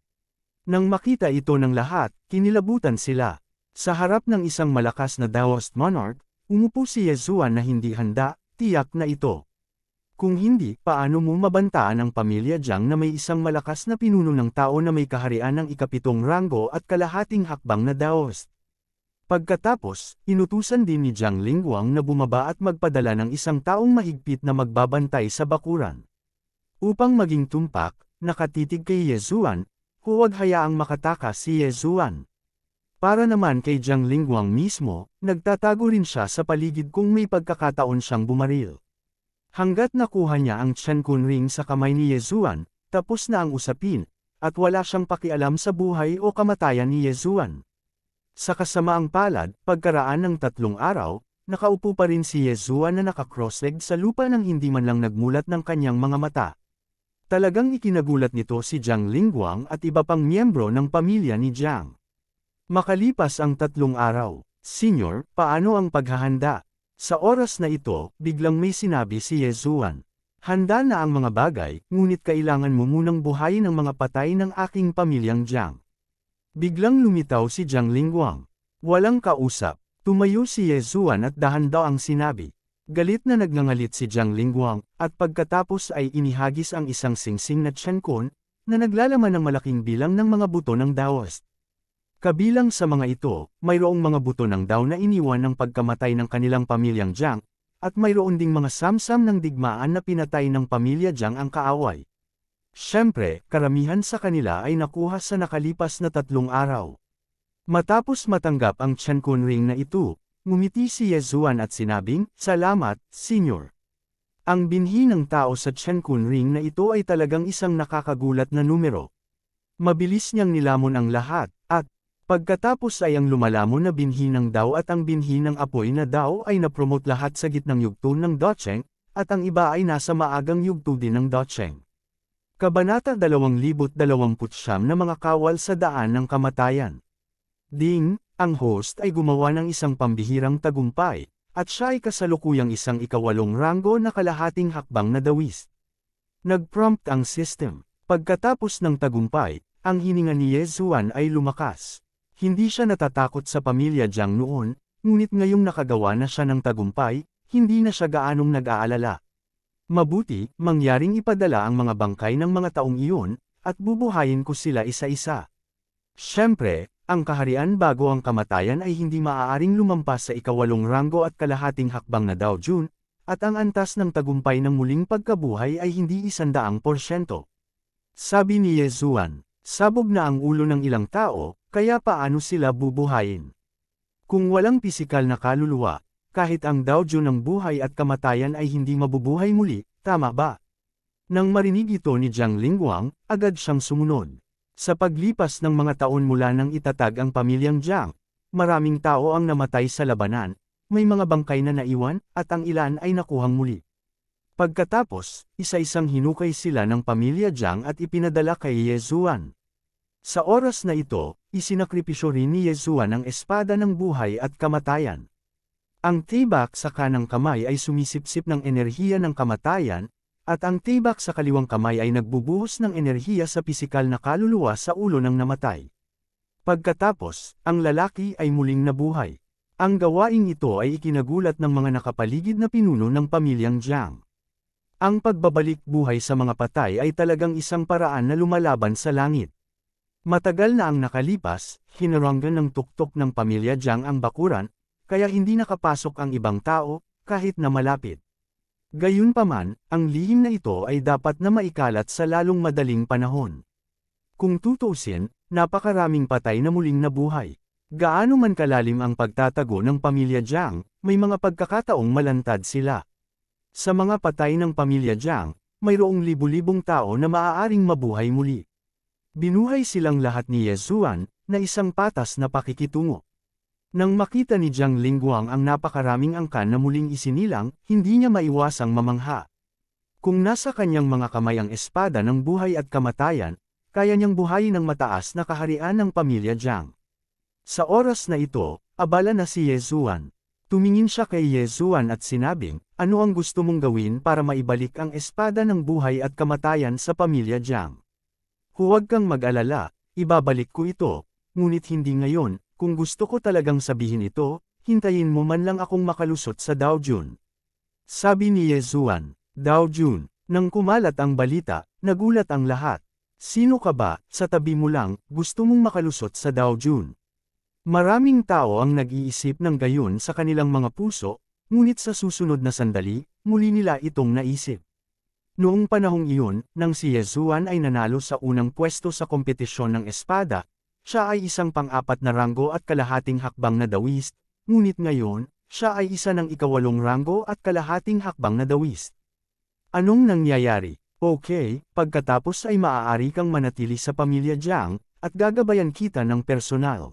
Nang makita ito ng lahat, kinilabutan sila. Sa harap ng isang malakas na Daoist monarch, umupo si Yezuan na hindi handa, tiyak na ito. Kung hindi, paano mo mabantaan ang pamilya Jiang na may isang malakas na pinuno ng tao na may kaharian ng ika-7 ranggo at kalahating hakbang na Daoist? Pagkatapos, inutusan din ni Jiang Lingguang na bumaba at magpadala ng isang taong mahigpit na magbabantay sa bakuran. Upang maging tumpak, nakatitig kay Yezuan, huwag hayaang makatakas si Yezuan. Para naman kay Jiang Lingguang mismo, nagtatago rin siya sa paligid kung may pagkakataon siyang bumaril. Hanggat nakuha niya ang Chen Kunring sa kamay ni Yezuan, tapos na ang usapin, at wala siyang pakialam sa buhay o kamatayan ni Yezuan. Sa kasamaang palad, pagkaraan ng 3 araw, nakaupo pa rin si Yezuan na naka-cross-legged sa lupa nang hindi man lang nagmulat ng kanyang mga mata. Talagang ikinagulat nito si Jiang Lingguang at iba pang miyembro ng pamilya ni Jiang. Makalipas ang 3 araw, Senyor, paano ang paghahanda? Sa oras na ito, biglang may sinabi si Yezuan. Handa na ang mga bagay, ngunit kailangan mo munang buhayin ang mga patay ng aking pamilyang Jiang. Biglang lumitaw si Jiang Lingguang. Walang kausap, tumayo si Yezuan at dahan-daw ang sinabi. Galit na nagngangalit si Jiang Lingguang, at pagkatapos ay inihagis ang isang singsing na Chen Kun, na naglalaman ng malaking bilang ng mga buto ng Daoist. Kabilang sa mga ito, mayroong mga buto ng Dao na iniwan ng pagkamatay ng kanilang pamilyang Jiang, at mayroon ding mga samsam ng digmaan na pinatay ng pamilya Jiang ang kaaway. Siyempre, karamihan sa kanila ay nakuha sa nakalipas na 3 araw. Matapos matanggap ang Tian Kun ring na ito, ngumiti si Yezuan at sinabing, "Salamat, Senyor." Ang binhi ng tao sa Tian Kun ring na ito ay talagang isang nakakagulat na numero. Mabilis niyang nilamon ang lahat, at pagkatapos ay ang lumalamon na binhi ng Dao at ang binhi ng apoy na Dao ay napromote lahat sa gitnang yugto ng Docheng, at ang iba ay nasa maagang yugto din ng Docheng. Kabanata 2029 na mga kawal sa daan ng kamatayan. Ding, ang host ay gumawa ng isang pambihirang tagumpay, at siya ay kasalukuyang isang ikawalong ranggo na kalahating hakbang na dawis. Nag-prompt ang system. Pagkatapos ng tagumpay, ang hininga ni Yezuan ay lumakas. Hindi siya natatakot sa pamilya Jiang noon, ngunit ngayong nakagawa na siya ng tagumpay, hindi na siya gaanong nag-aalala. Mabuti, mangyaring ipadala ang mga bangkay ng mga taong iyon, at bubuhayin ko sila isa-isa. Siyempre, ang kaharian bago ang kamatayan ay hindi maaaring lumampas sa ikawalong ranggo at kalahating hakbang na Dao Jun, at ang antas ng tagumpay ng muling pagkabuhay ay hindi 100%. Sabi ni Yezuan, sabog na ang ulo ng ilang tao, kaya paano sila bubuhayin? Kung walang pisikal na kaluluwa, kahit ang Dao Jun ng buhay at kamatayan ay hindi mabubuhay muli, tama ba? Nang marinig ito ni Jiang Lingguang, agad siyang sumunod. Sa paglipas ng mga taon mula nang itatag ang pamilyang Jiang, maraming tao ang namatay sa labanan, may mga bangkay na naiwan, at ang ilan ay nakuhang muli. Pagkatapos, isa-isang hinukay sila ng pamilya Jiang at ipinadala kay Yezuan. Sa oras na ito, isinakripisyo rin ni Yezuan ang espada ng buhay at kamatayan. Ang tibak sa kanang kamay ay sumisipsip ng enerhiya ng kamatayan, at ang tibak sa kaliwang kamay ay nagbubuhos ng enerhiya sa pisikal na kaluluwa sa ulo ng namatay. Pagkatapos, ang lalaki ay muling nabuhay. Ang gawaing ito ay ikinagulat ng mga nakapaligid na pinuno ng pamilyang Jiang. Ang pagbabalik buhay sa mga patay ay talagang isang paraan na lumalaban sa langit. Matagal na ang nakalipas, hinaranggan ng tuktok ng pamilya Jiang ang bakuran, kaya hindi nakapasok ang ibang tao, kahit na malapit. Gayunpaman, ang lihim na ito ay dapat na maikalat sa lalong madaling panahon. Kung tutuusin, napakaraming patay na muling nabuhay. Gaano man kalalim ang pagtatago ng pamilya Jiang, may mga pagkakataong malantad sila. Sa mga patay ng pamilya Jiang, mayroong libu-libong tao na maaaring mabuhay muli. Binuhay silang lahat ni Yezuan, na isang patas na pakikitungo. Nang makita ni Jiang Lingguang ang napakaraming angkan na muling isinilang, hindi niya maiwasang mamangha. Kung nasa kanyang mga kamay ang espada ng buhay at kamatayan, kaya niyang buhayin ang mataas na kaharian ng pamilya Jiang. Sa oras na ito, abala na si Yezuan. Tumingin siya kay Yezuan at sinabing, "Ano ang gusto mong gawin para maibalik ang espada ng buhay at kamatayan sa pamilya Jiang? Huwag kang mag-alala, ibabalik ko ito, ngunit hindi ngayon. Kung gusto ko talagang sabihin ito, hintayin mo man lang akong makalusot sa Dao Jun." Sabi ni Yezuan, "Dao Jun." Nang kumalat ang balita, nagulat ang lahat. "Sino ka ba, sa tabi mo lang, gusto mong makalusot sa Dao Jun?" Maraming tao ang nag-iisip ng gayon sa kanilang mga puso, ngunit sa susunod na sandali, muli nila itong naisip. Noong panahong iyon, nang si Yezuan ay nanalo sa unang pwesto sa kompetisyon ng espada, siya ay isang pang-apat na ranggo at kalahating hakbang na dawis, ngunit ngayon, siya ay isa ng ikawalong ranggo at kalahating hakbang na dawis. Anong nangyayari? Okay, pagkatapos ay maaari kang manatili sa pamilya Jiang, at gagabayan kita ng personal.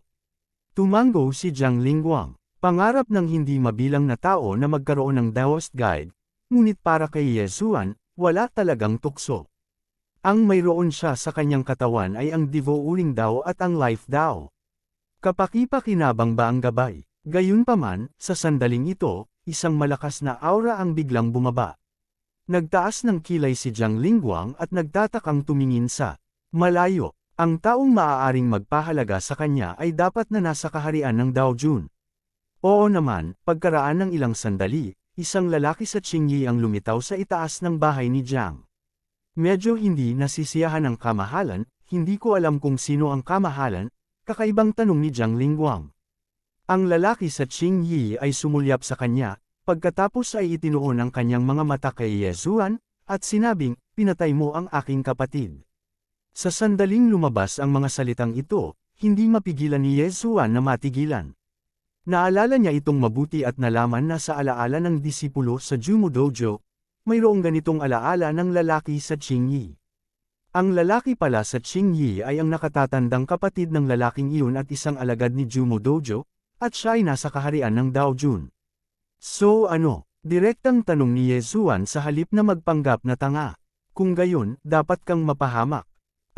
Tumango si Jiang Lingguang. Pangarap ng hindi mabilang na tao na magkaroon ng Daoist guide, ngunit para kay Yezuan, wala talagang tukso. Ang mayroon siya sa kanyang katawan ay ang Devouring Dao at ang Life Dao. Kapaki-pakinabang ba ang gabay? Gayunpaman, sa sandaling ito, isang malakas na aura ang biglang bumaba. Nagtaas ng kilay si Jiang Lingguang at nagtatakang tumingin sa malayo. Ang taong maaaring magpahalaga sa kanya ay dapat na nasa kaharian ng Dao Jun. Oo naman, pagkaraan ng ilang sandali, isang lalaki sa Qingyi ang lumitaw sa itaas ng bahay ni Jiang. Medyo hindi nasisiyahan ang kamahalan, hindi ko alam kung sino ang kamahalan, kakaibang tanong ni Jiang Lingguang. Ang lalaki sa Qingyi ay sumulyap sa kanya, pagkatapos ay itinuon ang kanyang mga mata kay Yezuan, at sinabing, "Pinatay mo ang aking kapatid." Sa sandaling lumabas ang mga salitang ito, hindi mapigilan ni Yezuan na matigilan. Naalala niya itong mabuti at nalaman na sa alaala ng disipulo sa Jumo Dojo, mayroong ganitong alaala ng lalaki sa Qingyi. Ang lalaki pala sa Qingyi ay ang nakatatandang kapatid ng lalaking iyon at isang alagad ni Jumo Dojo, at siya ay nasa kaharian ng Daojun. So ano? Direktang tanong ni Yezuan sa halip na magpanggap na tanga. Kung gayon, dapat kang mapahamak.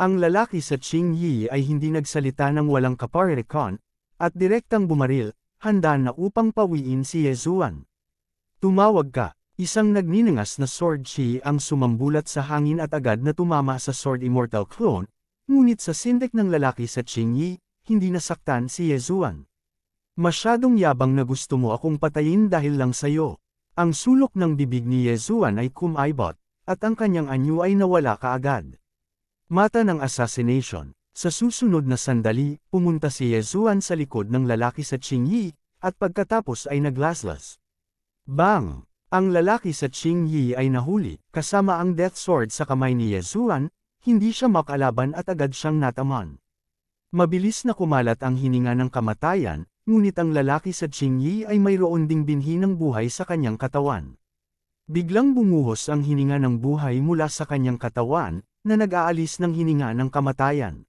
Ang lalaki sa Qingyi ay hindi nagsalita ng walang kaparekan, at direktang bumaril, handa na upang pawiin si Yezuan. Tumawag ka. Isang nagniningas na sword chi ang sumambulat sa hangin at agad na tumama sa sword immortal clone, ngunit sa sindik ng lalaki sa Qingyi, hindi nasaktan si Yezuan. Masyadong yabang na gusto mo akong patayin dahil lang sayo. Ang sulok ng bibig ni Yezuan ay kumaibot, at ang kanyang anyo ay nawala kaagad. Mata ng assassination. Sa susunod na sandali, pumunta si Yezuan sa likod ng lalaki sa Qingyi, at pagkatapos ay naglaslas. Bang! Ang lalaki sa Qingyi ay nahuli, kasama ang death sword sa kamay ni Yezuan, hindi siya makalaban at agad siyang nataman. Mabilis na kumalat ang hininga ng kamatayan, ngunit ang lalaki sa Qingyi ay mayroon ding binhi ng buhay sa kanyang katawan. Biglang bumuhos ang hininga ng buhay mula sa kanyang katawan, na nag-aalis ng hininga ng kamatayan.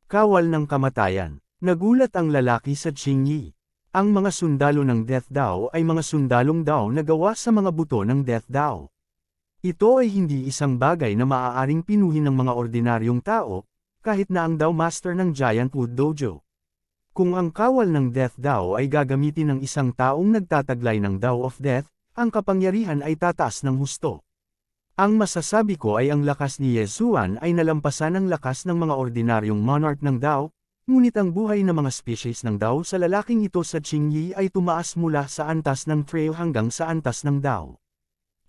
Kawal ng kamatayan. Nagulat ang lalaki sa Qingyi. Ang mga sundalo ng Death Dao ay mga sundalong Dao na gawa sa mga buto ng Death Dao. Ito ay hindi isang bagay na maaaring pinuhin ng mga ordinaryong tao, kahit na ang Dao Master ng Giant Wood Dojo. Kung ang kawal ng Death Dao ay gagamitin ng isang taong nagtataglay ng Dao of Death, ang kapangyarihan ay tataas ng husto. Ang masasabi ko ay ang lakas ni Yezuan ay nalampasan ang lakas ng mga ordinaryong monarch ng Dao, ngunit ang buhay ng mga species ng Dao sa lalaking ito sa Qingyi ay tumaas mula sa antas ng trail hanggang sa antas ng Dao.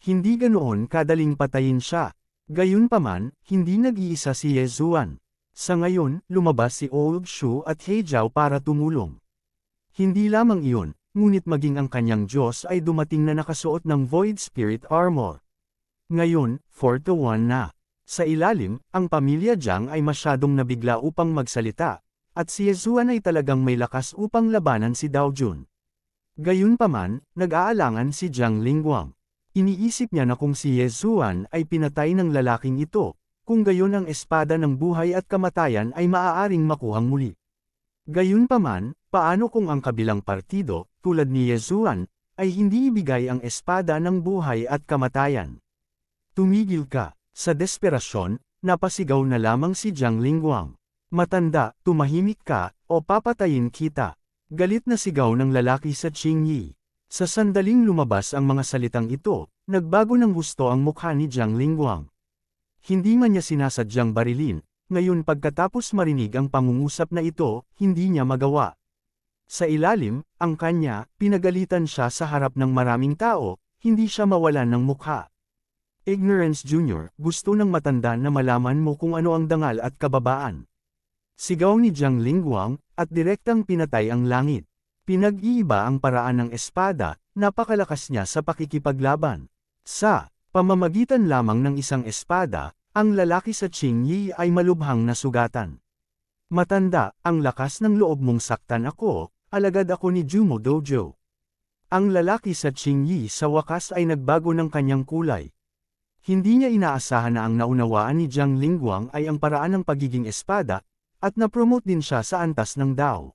Hindi ganoon kadaling patayin siya. Gayunpaman, hindi nag-iisa si Yezuan. Sa ngayon, lumabas si Old Shu at He Jiao para tumulong. Hindi lamang iyon, ngunit maging ang kanyang Diyos ay dumating na nakasuot ng Void Spirit Armor. Ngayon, 4-1 na. Sa ilalim, ang pamilya Jiang ay masyadong nabigla upang magsalita, at si Yezuan ay talagang may lakas upang labanan si Daojun. Gayunpaman, nag-aalangan si Jiang Lingguang. Iniisip niya na kung si Yezuan ay pinatay ng lalaking ito, kung gayon ang espada ng buhay at kamatayan ay maaaring makuhang muli. Gayunpaman, paano kung ang kabilang partido, tulad ni Yezuan, ay hindi ibigay ang espada ng buhay at kamatayan? Tumigil ka. Sa desperasyon, napasigaw na lamang si Jiang Lingguang. Matanda, tumahimik ka, o papatayin kita. Galit na sigaw ng lalaki sa Qingyi. Sa sandaling lumabas ang mga salitang ito, nagbago ng husto ang mukha ni Jiang Lingguang. Hindi man niya sinasadyang barilin, ngayon pagkatapos marinig ang pangungusap na ito, hindi niya magawa. Sa ilalim, ang kanya, pinagalitan siya sa harap ng maraming tao, hindi siya mawalan ng mukha. Ignorance Jr., gusto ng matanda na malaman mo kung ano ang dangal at kababaan. Sigaw ni Jiang Lingguang, at direktang pinatay ang langit. Pinag-iiba ang paraan ng espada, napakalakas niya sa pakikipaglaban. Sa pamamagitan lamang ng isang espada, ang lalaki sa Qingyi ay malubhang nasugatan. Matanda, ang lakas ng loob mong saktan ako, alagad ako ni Jumo Dojo. Ang lalaki sa Qingyi sa wakas ay nagbago ng kanyang kulay. Hindi niya inaasahan na ang naunawaan ni Jiang Lingguang ay ang paraan ng pagiging espada, at na-promote din siya sa antas ng Dao.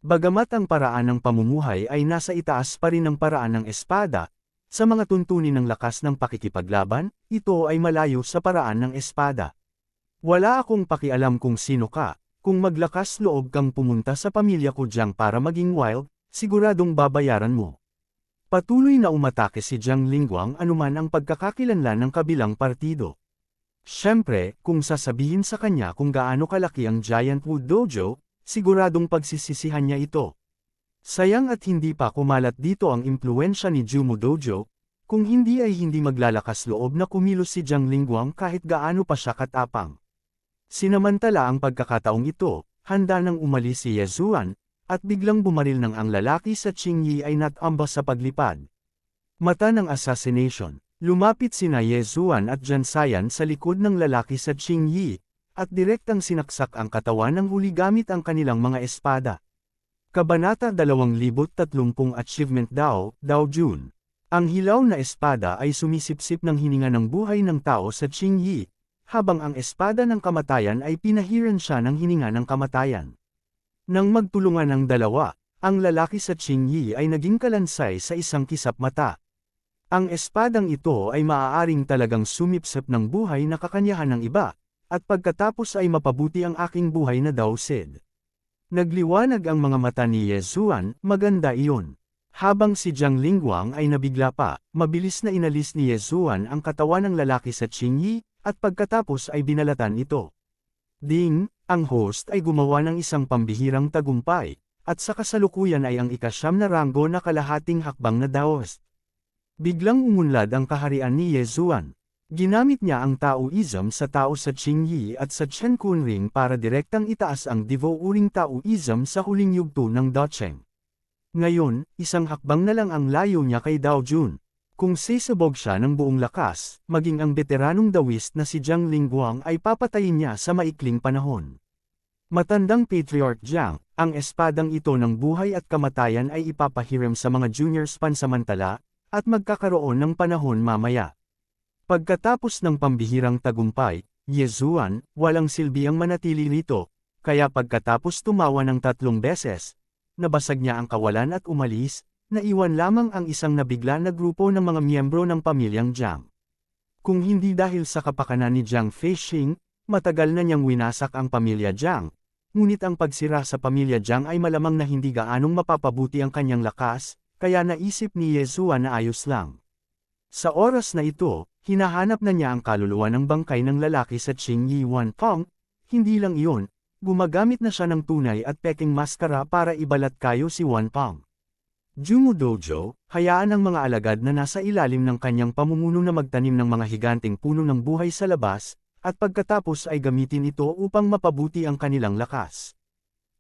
Bagamat ang paraan ng pamumuhay ay nasa itaas pa rin ng paraan ng espada, sa mga tuntunin ng lakas ng pakikipaglaban, ito ay malayo sa paraan ng espada. Wala akong pakialam kung sino ka, kung maglakas loob kang pumunta sa pamilya ko Jiang para maging wild, siguradong babayaran mo. Patuloy na umatake si Jiang Lingguang anuman ang pagkakakilanlan ng kabilang partido. Siyempre, kung sasabihin sa kanya kung gaano kalaki ang Giant Wood Dojo, siguradong pagsisisihan niya ito. Sayang at hindi pa kumalat dito ang impluensya ni Jumo Dojo, kung hindi ay hindi maglalakas loob na kumilos si Jiang Lingguang kahit gaano pa siya katapang. Sinamantala ang pagkakataong ito, handa nang umalis si Yezuan, at biglang bumaril ng ang lalaki sa Qingyi ay natamba sa paglipad. Mata ng assassination. Lumapit sina Yezuan at Jansayan sa likod ng lalaki sa Qingyi, at direktang sinaksak ang katawan ng huli gamit ang kanilang mga espada. Kabanata 2030 Achievement Dao Jun. Ang hilaw na espada ay sumisipsip ng hininga ng buhay ng tao sa Qing Yi, habang ang espada ng kamatayan ay pinahiran siya ng hininga ng kamatayan. Nang magtulungan ang dalawa, ang lalaki sa Qing Yi ay naging kalansay sa isang kisap mata. Ang espadang ito ay maaaring talagang sumipsip ng buhay na kakanyahan ng iba, at pagkatapos ay mapabuti ang aking buhay na Dao Sid. Nagliwanag ang mga mata ni Ye Zuan, maganda iyon. Habang si Jiang Lingguang ay nabigla pa, mabilis na inalis ni Ye Zuan ang katawan ng lalaki sa Qing Yi, at pagkatapos ay binalatan ito. Ding, ang host ay gumawa ng isang pambihirang tagumpay, at sa kasalukuyan ay ang ika-9 na ranggo na kalahating hakbang na Daoist. Biglang umunlad ang kaharian ni Ye Zuan. Ginamit niya ang Taoism sa tao sa Qing Yi at sa Chen Kunring para direktang itaas ang Divo-uring Taoism sa huling yugto ng Docheng. Ngayon, isang hakbang na lang ang layo niya kay Dao Jun. Kung sisabog siya ng buong lakas, maging ang veteranong Daoist na si Jiang Lingguang ay papatayin niya sa maikling panahon. Matandang Patriarch Jiang, ang espadang ito ng buhay at kamatayan ay ipapahiram sa mga juniors pansamantala, at magkakaroon ng panahon mamaya. Pagkatapos ng pambihirang tagumpay, Ye Zuan, walang silbi ang manatili rito, kaya pagkatapos tumawa ng 3 beses, nabasag niya ang kawalan at umalis, naiwan lamang ang isang nabigla na grupo ng mga miyembro ng pamilyang Jiang. Kung hindi dahil sa kapakanan ni Jiang Feixing, matagal na niyang winasak ang pamilya Jiang, ngunit ang pagsira sa pamilya Jiang ay malamang na hindi gaanong mapapabuti ang kanyang lakas, kaya naisip ni Ye Zuan na ayos lang. Sa oras na ito, hinahanap na niya ang kaluluwa ng bangkay ng lalaki sa Qing Yi Wanpong, hindi lang iyon, gumagamit na siya ng tunay at peking maskara para ibalat kayo si Wanpong. Jumu Dojo, hayaan ang mga alagad na nasa ilalim ng kanyang pamumuno na magtanim ng mga higanting puno ng buhay sa labas, at pagkatapos ay gamitin ito upang mapabuti ang kanilang lakas.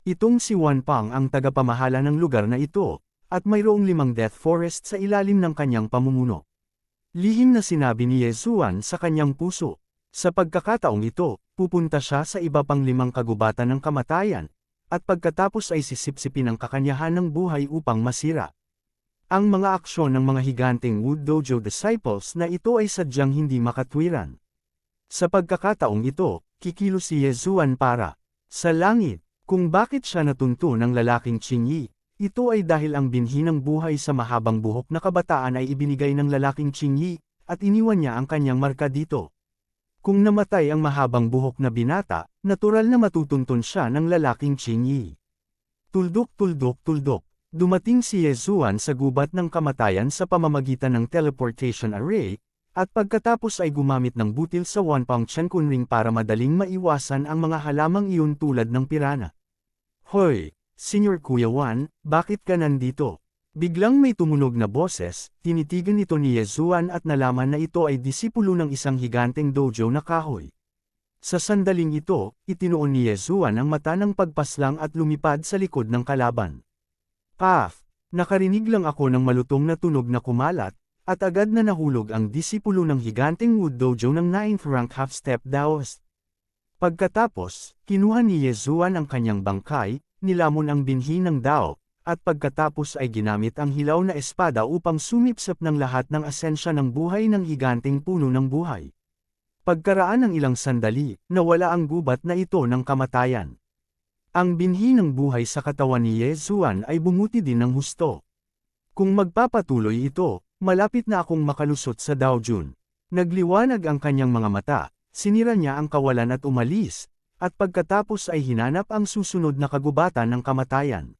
Itong si Wanpong ang tagapamahala ng lugar na ito, at mayroong 5 death forest sa ilalim ng kanyang pamumuno. Lihim na sinabi ni Ye Zuan sa kanyang puso. Sa pagkakataong ito, pupunta siya sa iba pang 5 kagubatan ng kamatayan, at pagkatapos ay sisipsipin ang kakanyahan ng buhay upang masira. Ang mga aksyon ng mga higanting Wood Dojo disciples na ito ay sadyang hindi makatwiran. Sa pagkakataong ito, kikilos si Ye Zuan para sa langit. Kung bakit siya natunto ng lalaking Qing Yi, ito ay dahil ang binhi ng buhay sa mahabang buhok na kabataan ay ibinigay ng lalaking Qing Yi, at iniwan niya ang kanyang marka dito. Kung namatay ang mahabang buhok na binata, natural na matutuntun siya ng lalaking Qing Yi. Tuldok. Dumating si Ye Zuan sa gubat ng kamatayan sa pamamagitan ng teleportation array, at pagkatapos ay gumamit ng butil sa Wanpong Chen Kunring para madaling maiwasan ang mga halamang iyon tulad ng pirana. Hoy, Senior Kuya Wan, bakit ka nandito? Biglang may tumunog na boses, tinitigan ito ni Ye Zuan at nalaman na ito ay disipulo ng isang higanteng dojo na kahoy. Sa sandaling ito, itinuon ni Ye Zuan ang mata ng pagpaslang at lumipad sa likod ng kalaban. Paf! Nakarinig lang ako ng malutong na tunog na kumalat, at agad na nahulog ang disipulo ng higanteng Wood Dojo ng 9th rank half-step Daoist. Pagkatapos, kinuha ni Ye Zuan ang kanyang bangkay, nilamon ang binhi ng Dao, at pagkatapos ay ginamit ang hilaw na espada upang sumipsip ng lahat ng asensya ng buhay ng higanteng puno ng buhay. Pagkaraan ng ilang sandali, nawala ang gubat na ito ng kamatayan. Ang binhi ng buhay sa katawan ni Ye Zuan ay bumuti din ng husto. Kung magpapatuloy ito, malapit na akong makalusot sa Dao Jun. Nagliwanag ang kanyang mga mata, sinira niya ang kawalan at umalis, at pagkatapos ay hinanap ang susunod na kagubatan ng kamatayan.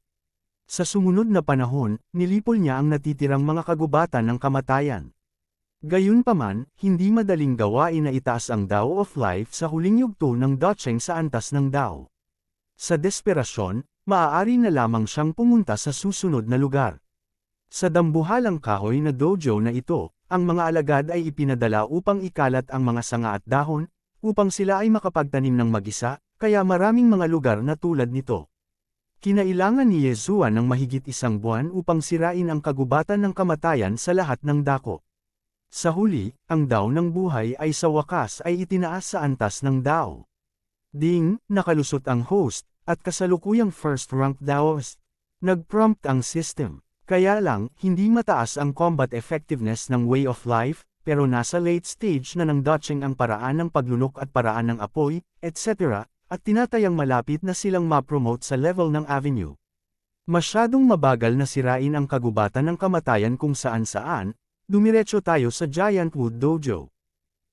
Sa sumunod na panahon, nilipol niya ang natitirang mga kagubatan ng kamatayan. Gayunpaman, hindi madaling gawain na itaas ang Dao of Life sa huling yugto ng Docheng sa antas ng Dao. Sa desperasyon, maaari na lamang siyang pumunta sa susunod na lugar. Sa dambuhalang kahoy na dojo na ito, ang mga alagad ay ipinadala upang ikalat ang mga sanga at dahon, upang sila ay makapagtanim ng mag-isa, kaya maraming mga lugar na tulad nito. Kinailangan ni Ye Zuan ng mahigit 1 buwan upang sirain ang kagubatan ng kamatayan sa lahat ng dako. Sa huli, ang Dao ng buhay ay sa wakas ay itinaas sa antas ng Dao. Ding, nakalusot ang host, at kasalukuyang first-rank Daoist. Nag-prompt ang system. Kaya lang, hindi mataas ang combat effectiveness ng way of life, pero nasa late stage na ng dodging ang paraan ng paglunok at paraan ng apoy, etc., at tinatayang malapit na silang ma-promote sa level ng avenue. Masyadong mabagal na sirain ang kagubatan ng kamatayan kung saan-saan, dumiretso tayo sa Giant Wood Dojo.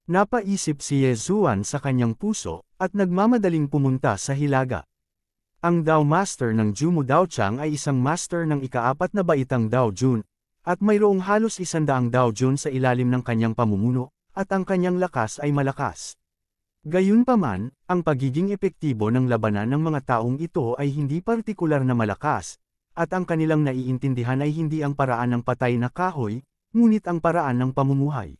Napaisip si Yezuan sa kanyang puso, at nagmamadaling pumunta sa Hilaga. Ang Dao Master ng Jumu Daochang ay isang master ng ika-4 na baitang Dao Jun, at mayroong halos 100 Dao Jun sa ilalim ng kanyang pamumuno, at ang kanyang lakas ay malakas. Gayunpaman, ang pagiging epektibo ng labanan ng mga taong ito ay hindi partikular na malakas, at ang kanilang naiintindihan ay hindi ang paraan ng patay na kahoy, ngunit ang paraan ng pamumuhay.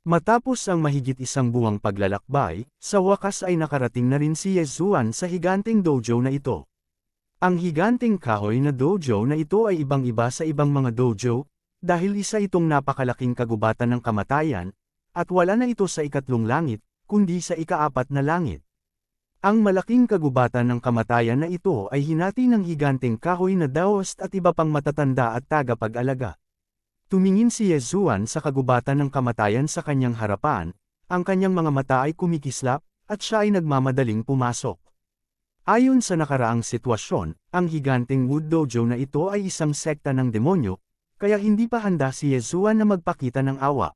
Matapos ang mahigit 1 buwang paglalakbay, sa wakas ay nakarating na rin si Yezuan sa higanting dojo na ito. Ang higanting kahoy na dojo na ito ay ibang-iba sa ibang mga dojo, dahil isa itong napakalaking kagubatan ng kamatayan, at wala na ito sa ikatlong langit, kundi sa ika-4 na langit. Ang malaking kagubatan ng kamatayan na ito ay hinati ng higanting kahoy na Daoist at iba pang matatanda at tagapag-alaga. Tumingin si Yezuan sa kagubatan ng kamatayan sa kanyang harapan, ang kanyang mga mata ay kumikislap, at siya ay nagmamadaling pumasok. Ayon sa nakaraang sitwasyon, ang higanting Wood Dojo na ito ay isang sekta ng demonyo, kaya hindi pa handa si Yezuan na magpakita ng awa.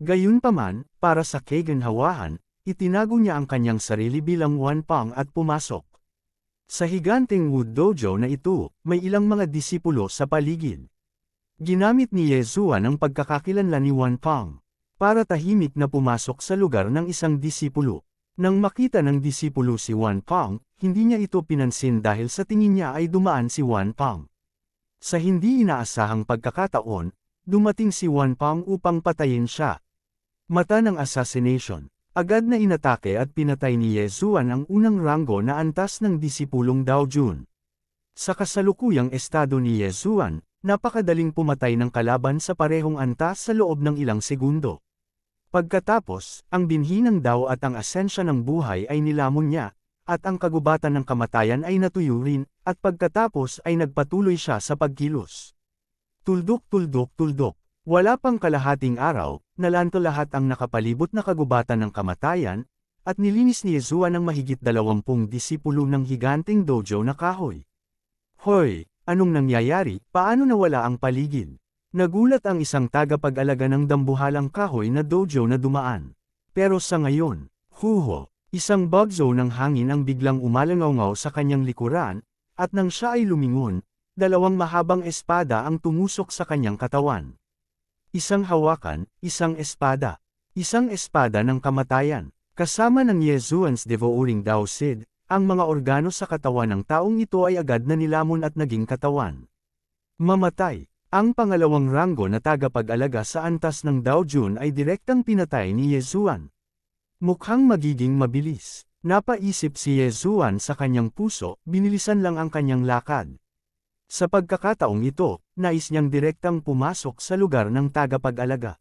Gayunpaman, para sa kaginhawahan, itinago niya ang kanyang sarili bilang Wanpang at pumasok. Sa higanting Wood Dojo na ito, may ilang mga disipulo sa paligid. Ginamit ni Yezuan ang pagkakakilanlan ni Wanpang para tahimik na pumasok sa lugar ng isang disipulo. Nang makita ng disipulo si Wanpang, hindi niya ito pinansin dahil sa tingin niya ay dumaan si Wanpang. Sa hindi inaasahang pagkakataon, dumating si Wanpang upang patayin siya. Mata ng assassination. Agad na inatake at pinatay ni Yezuan ang unang ranggo na antas ng disipulong Dao Jun. Sa kasalukuyang estado ni Yezuan, napakadaling pumatay ng kalaban sa parehong antas sa loob ng ilang segundo. Pagkatapos, ang binhi ng Dao at ang asensya ng buhay ay nilamon niya, at ang kagubatan ng kamatayan ay natuyo rin, at pagkatapos ay nagpatuloy siya sa pagkilos. Tuldok, tuldok, tuldok. Wala pang kalahating araw, nalanto lahat ang nakapalibot na kagubatan ng kamatayan, at nilinis ni Yezuan ang mahigit 20 disipulo ng higanting dojo na kahoy. Hoy! Anong nangyayari? Paano nawala ang paligid? Nagulat ang isang tagapag-alaga ng dambuhalang kahoy na dojo na dumaan. Pero sa ngayon, isang bagzo ng hangin ang biglang umalangaw sa kanyang likuran, at nang siya ay lumingon, 2 mahabang espada ang tumusok sa kanyang katawan. Isang hawakan, isang espada. Isang espada ng kamatayan. Kasama ng Yezuan's devouring Dao Sid, ang mga organo sa katawan ng taong ito ay agad na nilamon at naging katawan. Mamatay. Ang pangalawang ranggo na tagapag-alaga sa antas ng Dao Jun ay direktang pinatay ni Yezuan. Mukhang magiging mabilis. Napaisip si Yezuan sa kanyang puso, binilisan lang ang kanyang lakad. Sa pagkakataong ito, nais niyang direktang pumasok sa lugar ng tagapag-alaga.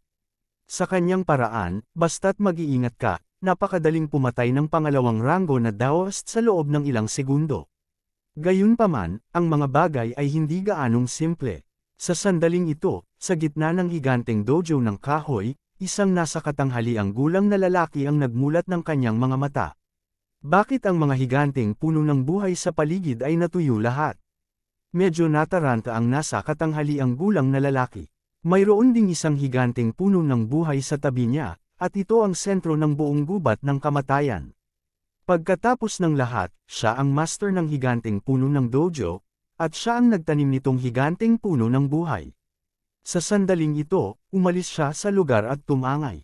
Sa kanyang paraan, basta't mag-iingat ka, napakadaling pumatay ng pangalawang ranggo na Daoist sa loob ng ilang segundo. Gayunpaman, ang mga bagay ay hindi gaanong simple. Sa sandaling ito, sa gitna ng higanting dojo ng kahoy, isang nasa katanghaliang gulang na lalaki ang nagmulat ng kanyang mga mata. Bakit ang mga higanting puno ng buhay sa paligid ay natuyo lahat? Medyo nataranta ang nasa katanghaliang gulang na lalaki. Mayroon ding isang higanting puno ng buhay sa tabi niya, at ito ang sentro ng buong gubat ng kamatayan. Pagkatapos ng lahat, siya ang master ng higanting puno ng dojo, at siya ang nagtanim nitong higanting puno ng buhay. Sa sandaling ito, umalis siya sa lugar at tumangay.